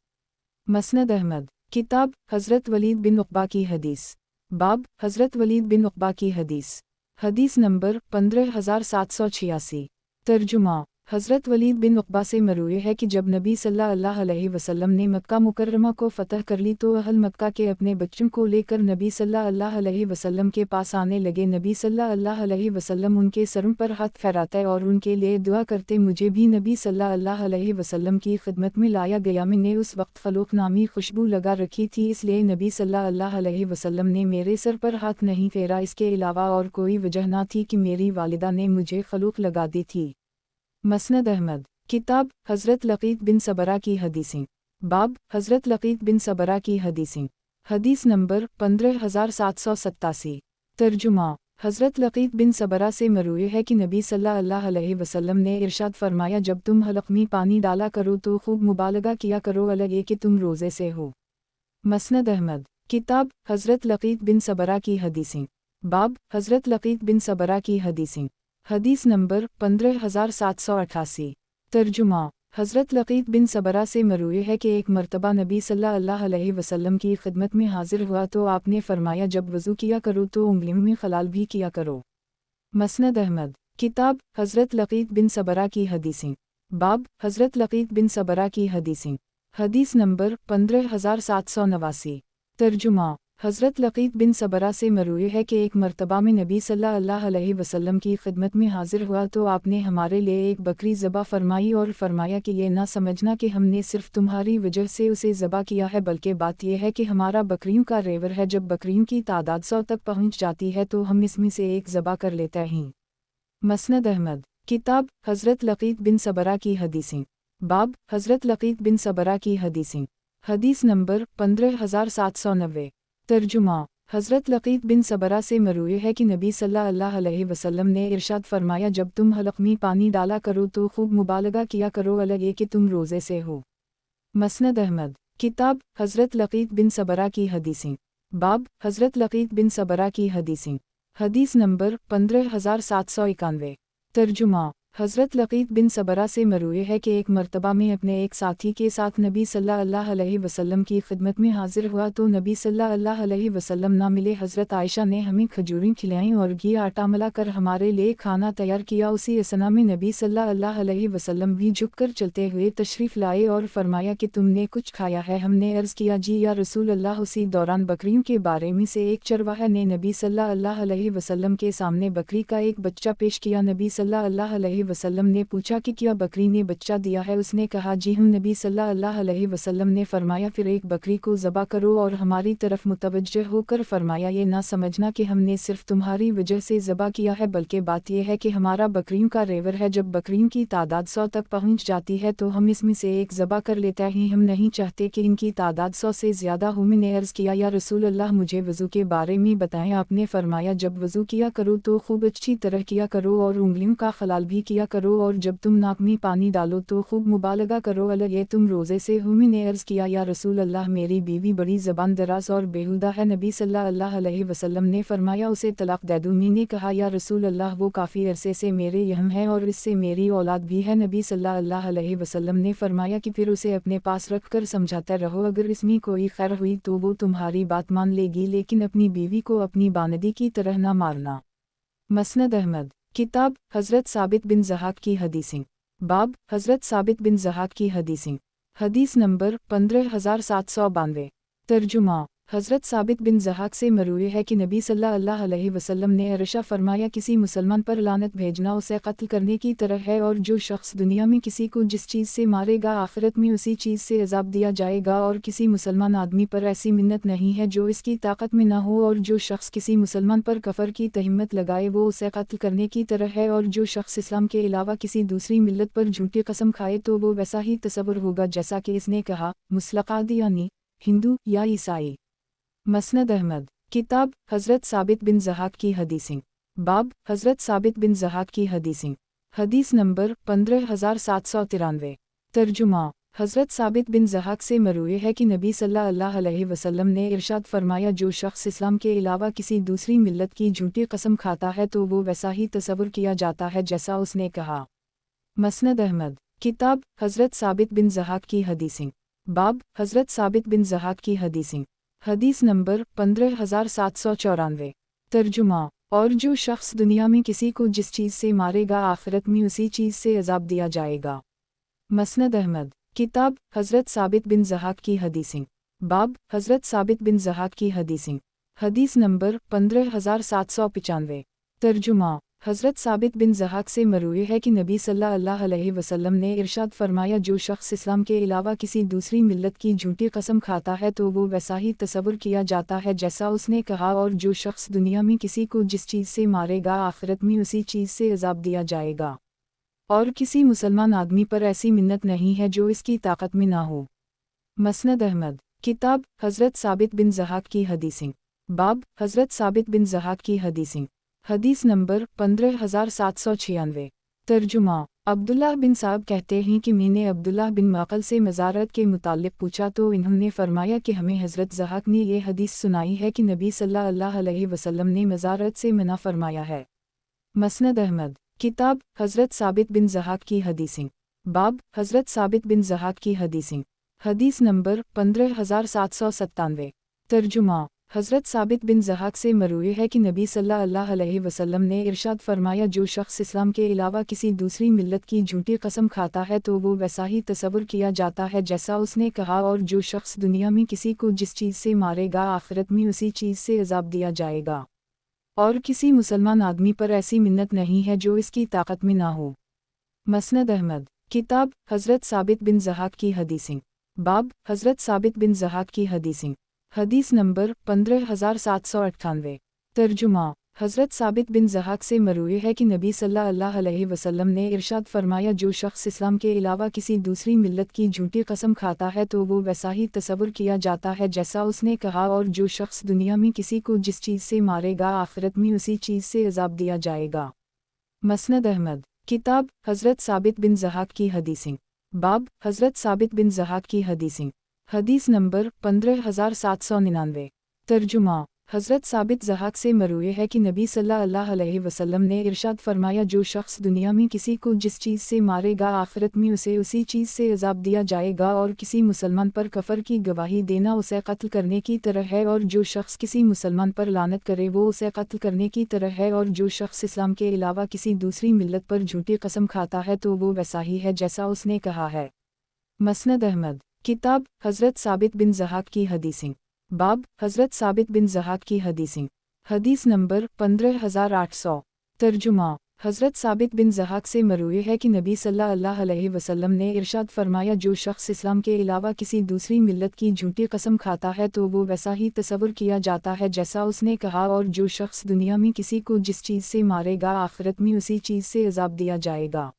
मसनद अहमद। किताब हज़रत वलीद बिन उक़बा की हदीस। बाब हज़रत वलीद बिन उक़बा की हदीस। हदीस नंबर 15786। तर्जुमा। हज़रत वलीद बिन उक़बा से मरवी है कि जब नबी सल्लल्लाहु अलैहि वसल्लम ने मक्का मुकर्रमा को फ़तह कर ली तो अहल मक्का के अपने बच्चों को लेकर नबी सल्लल्लाहु अलैहि वसल्लम के पास आने लगे। नबी सल्लल्लाहु अलैहि वसल्लम उनके सरों पर हाथ फहराते और उनके लिए दुआ करते, मुझे भी नबी सल्लल्लाहु अलैहि वसल्लम की खिदमत में लाया गया। मैंने उस वक्त खलूक नामी खुशबू लगा रखी थी, इसलिए नबी सल्लल्लाहु अलैहि वसल्लम ने मेरे सर पर हाथ नहीं फेरा। इसके अलावा और कोई वजह न थी कि मेरी वालिदा ने मुझे खलूक लगा दी थी। मसनद अहमद। किताब हज़रत लक़ीत बिन सबरा की हदीसें। बाब हज़रत लक़ीत बिन सबरा की हदीसें। हदीस नंबर 15787। तर्जुमा। हज़रत लक़ीत बिन सबरा से मरवी है कि नबी सल्लल्लाहु अलैहि वसल्लम ने इरशाद फरमाया, जब तुम हलक़ में पानी डाला करो तो खूब मुबालगा किया करो, अलग ये कि तुम रोज़े से हो। मसनद अहमद। किताब हज़रत लक़ीत बिन सबरा की हदीसें। बाब हज़रत लक़ीत बिन सबरा की हदीसें। हदीस नंबर 15788। तर्जुमा। हज़रत लक़ीत बिन सबरा से मरवी है कि एक मरतबा नबी सल्लल्लाहु अलैहि वसल्लम की खिदमत में हाजिर हुआ तो आपने फरमाया, जब वज़ू किया करो तो उंगलियों में खलाल भी किया करो। मसनद अहमद। किताब हज़रत लक़ीत बिन सबरा की हदीसें। बाब हज़रत लक़ीत बिन सबरा की हदीसें। हदीस नंबर 15789। तर्जुमा। हज़रत लक़ीत बिन सबरा से मरवी है कि एक मरतबा में नबी सल्लल्लाहु अलैहि वसल्लम की खिदमत में हाजिर हुआ तो आपने हमारे लिए एक बकरी ज़बा फरमाई और फरमाया कि ये ना समझना कि हमने सिर्फ तुम्हारी वजह से उसे ज़बा किया है, बल्कि बात यह है कि हमारा बकरियों का रेवर है। जब बकरियों की तादाद 100 तक पहुँच जाती है तो हम इसमें से एक ज़बा कर लेते हैं। मसनद अहमद। किताब हज़रत लक़ीत बिन सबरा की हदीसें। बाब हज़रत लक़ीत बिन सबरा की हदीसें। हदीस नंबर 15790। तर्जुमा। हज़रत लक़ीत बिन सबरा से मरवी है कि नबी सल्लल्लाहु अलैहि वसल्लम ने इरशाद फरमाया, जब तुम हलक़ में पानी डाला करो तो खूब मुबालगा किया करो, अलग ये कि तुम रोज़े से हो। मसनद अहमद। किताब हज़रत लक़ीत बिन सबरा की हदीसें। बाब हज़रत लक़ीत बिन सबरा की हदीसें। हदीस नंबर 15791। तर्जुमा। हज़रत लक़ीत बिन सबरा से मरवी है कि एक मरतबा में अपने एक साथी के साथ नबी सल्लल्लाहु अलैहि वसल्लम की खिदमत में हाजिर हुआ तो नबी सल्लल्लाहु अलैहि वसल्लम ना मिले। हज़रत आयशा ने हमें खजूरें खिलाईं और घी आटा मिला कर हमारे लिए खाना तैयार किया। उसी असना में नबी सल्लल्लाहु अलैहि वसल्लम भी झुककर चलते हुए तशरीफ़ लाए और फरमाया कि तुमने कुछ खाया है? हमने अर्ज़ किया, जी या रसूल अल्लाह। उसी दौरान बकरियों के बारे में से एक चरवाहा ने नबी सल्लल्लाहु अलैहि वसल्लम के सामने बकरी का एक बच्चा पेश किया। नबी सल्लल्लाहु अलैहि वसल्लम ने पूछा कि क्या बकरी ने बच्चा दिया है? उसने कहा, जी हूँ। नबी सल्लल्लाहु अलैहि वसल्लम ने फरमाया, फिर एक बकरी को ज़बा करो और हमारी तरफ मुतवज्जह होकर फरमाया, ये ना समझना कि हमने सिर्फ तुम्हारी वजह से ज़बा किया है, बल्कि बात यह है कि हमारा बकरियों का रेवर है। जब बकरियों की तादाद 100 तक पहुँच जाती है तो हम इसमें से एक ज़बा कर लेते हैं। हम नहीं चाहते कि इनकी तादाद 100 से ज़्यादा हो। मैंने अर्ज़ किया, या रसूल अल्लाह, मुझे वज़ू के बारे में बताएं। आपने फरमाया, जब वज़ू किया करो तो खूब अच्छी तरह किया करो और उंगलियों का खलाल भी किया करो, और जब तुम नाक में पानी डालो तो खूब मुबालगा करो, अलग ये तुम रोज़े से हो। मैंने अर्ज़ किया, या रसूल अल्लाह, मेरी बीवी बड़ी ज़बान दराज और बेहुदा है। नबी सल्लल्लाहु अलैहि वसल्लम ने फरमाया, उसे तलाक दे दूँ। मैंने कहा, या रसूल अल्लाह, वो काफ़ी अरसे से मेरे यहाँ है और इससे मेरी औलाद भी है। नबी सल्लल्लाहु अलैहि वसल्लम ने फरमाया कि फिर उसे अपने पास रख कर समझाते रहो, अगर इसमें कोई खैर हुई तो वो तुम्हारी बात मान लेगी, लेकिन अपनी बीवी को अपनी बानदी की तरह ना मारना। मसनद अहमद। किताब हज़रत साबित बिन ज़हाक की हदीसें। बाब हज़रत साबित बिन ज़हाक की हदीसें। हदीस नंबर 15792। तर्जुमा। हज़रत साबित बिन ज़हाक से मरवी है कि नबी सल्लल्लाहु अलैहि वसल्लम ने इरशाद फरमाया, किसी मुसलमान पर लानत भेजना उसे कत्ल करने की तरह है, और जो शख्स दुनिया में किसी को जिस चीज़ से मारेगा आखिरत में उसी चीज़ से अज़ाब दिया जाएगा, और किसी मुसलमान आदमी पर ऐसी मिन्नत नहीं है जो इसकी ताकत में ना हो, और जो शख्स किसी मुसलमान पर कफर की तहिम्मत लगाए वो उसे कत्ल करने की तरह है, और जो शख्स इस्लाम के अलावा किसी दूसरी मिल्लत पर झूठी कसम खाए तो वो वैसा ही तसव्वुर होगा जैसा कि इसने कहा, मुस्लकादियानी, हिंदू या ईसाई। मसनद अहमद। किताब हज़रत साबित बिन ज़हाक की हदीसें। बाब हज़रत साबित बिन ज़हाक की हदीसें। हदीस नंबर 15793। तर्जुमा। हज़रत साबित बिन ज़हाक से मरूए है कि नबी सल्लल्लाहु अलैहि वसल्लम ने इरशाद फरमाया, जो शख्स इस्लाम के अलावा किसी दूसरी मिल्लत की झूठी कसम खाता है तो वो वैसा ही तसव्वुर किया जाता है जैसा उसने कहा। मसनद अहमद। किताब हज़रत साबित बिन ज़हाक की हदीसें। बाब हज़रत साबित बिन ज़हाक की हदीसें। हदीस नंबर 15794। तर्जुमा। और जो शख्स दुनिया में किसी को जिस चीज़ से मारेगा आखिरत में उसी चीज़ से अज़ाब दिया जाएगा। मसनद अहमद। किताब हज़रत साबित बिन ज़हाक की हदीसें। बाब हज़रत साबित बिन ज़हाक की हदीसें। हदीस नंबर 15795। तर्जुमा। हज़रत साबित बिन ज़हाक से मरूए है कि नबी सल्लल्लाहु अलैहि वसल्लम ने इरशाद फरमाया, जो शख्स इस्लाम के अलावा किसी दूसरी मिल्लत की झूठी कसम खाता है तो वो वैसा ही तसव्वुर किया जाता है जैसा उसने कहा, और जो शख्स दुनिया में किसी को जिस चीज़ से मारेगा आखिरत में उसी चीज़ से अज़ाब दिया जाएगा। और किसी मुसलमान आदमी पर ऐसी मिन्नत नहीं है जो इसकी ताकत में ना हो। मसनद अहमद। किताब हज़रत साबित बिन ज़हाक की हदीसें। बाब हज़रत साबित बिन ज़हाक की हदीसें। हदीस नंबर 15796। तर्जुमा। अब्दुल्लाह बिन साहब कहते हैं कि मैंने अब्दुल्लाह बिन मक़ल से मज़ारत के मुताल्लिक़ पूछा तो इन्होंने फरमाया कि हमें हज़रत ज़हाक ने ये हदीस सुनाई है कि नबी सल्लल्लाहु अलैहि वसल्लम ने मज़ारत से मना फरमाया है। मसनद अहमद। किताब हज़रत साबित बिन ज़हाक की हदीसें। बाब हज़रत साबित बिन ज़हाक की हदीसें। हदीस नंबर 15797। तर्जुमा। हज़रत साबित बिन ज़हाक से मरूए है कि नबी सल्लल्लाहु अलैहि वसल्लम ने इरशाद फरमाया, जो शख्स इस्लाम के अलावा किसी दूसरी मिल्लत की झूठी कसम खाता है तो वो वैसा ही तसव्वुर किया जाता है जैसा उसने कहा, और जो शख्स दुनिया में किसी को जिस चीज़ से मारेगा आखिरत में उसी चीज़ से अज़ाब दिया जाएगा। और किसी मुसलमान आदमी पर ऐसी मिन्नत नहीं है जो इसकी ताकत में ना हो। मसनद अहमद। किताब हज़रत साबित बिन ज़हाक की हदीसें। बाब हज़रत साबित बिन ज़हाक की हदीसें। हदीस नंबर 15798। तर्जुमा। हज़रत साबित बिन ज़हाक से मरूए है कि नबी सल्लल्लाहु अलैहि वसल्लम ने इरशाद फरमाया, जो शख्स इस्लाम के अलावा किसी दूसरी मिल्लत की झूठी कसम खाता है तो वो वैसा ही तसव्वुर किया जाता है जैसा उसने कहा, और जो शख्स दुनिया में किसी को जिस चीज़ से मारेगा आखिरत में उसी चीज़ से अज़ाब दिया जाएगा। मसनद अहमद। किताब हज़रत साबित बिन ज़हाक की हदीसें। बाब हज़रत साबित बिन ज़हाक की हदीसें। हदीस नंबर 15799। तर्जुमा। हज़रत साबित ज़हाक से मरूए है कि नबी सल्लल्लाहु अलैहि वसल्लम ने इरशाद फरमाया, जो शख्स दुनिया में किसी को जिस चीज़ से मारेगा आखिरत में उसे उसी चीज़ से अज़ाब दिया जाएगा, और किसी मुसलमान पर कफ़र की गवाही देना उसे कत्ल करने की तरह है, और जो शख्स किसी मुसलमान पर लानत करे वो उसे कत्ल करने की तरह है, और जो शख्स इस्लाम के अलावा किसी दूसरी मिल्लत पर झूठी कसम खाता है तो वो वैसा ही है जैसा उसने कहा है। मसनद अहमद। किताब हज़रत साबित बिन ज़हाक की हदीसें। बाब हज़रत साबित बिन ज़हाक की हदीसें। हदीस नंबर 15800। तर्जुमा। हज़रत साबित बिन ज़हाक से मरूए है कि नबी सल्लल्लाहु अलैहि वसल्लम ने इरशाद फरमाया, जो शख्स इस्लाम के अलावा किसी दूसरी मिल्लत की झूठी कसम खाता है तो वो वैसा ही तसव्वुर किया जाता है जैसा उसने कहा, और जो शख्स दुनिया में किसी को जिस चीज़ से मारेगा आखिरत में उसी चीज़ से अज़ाब दिया जाएगा।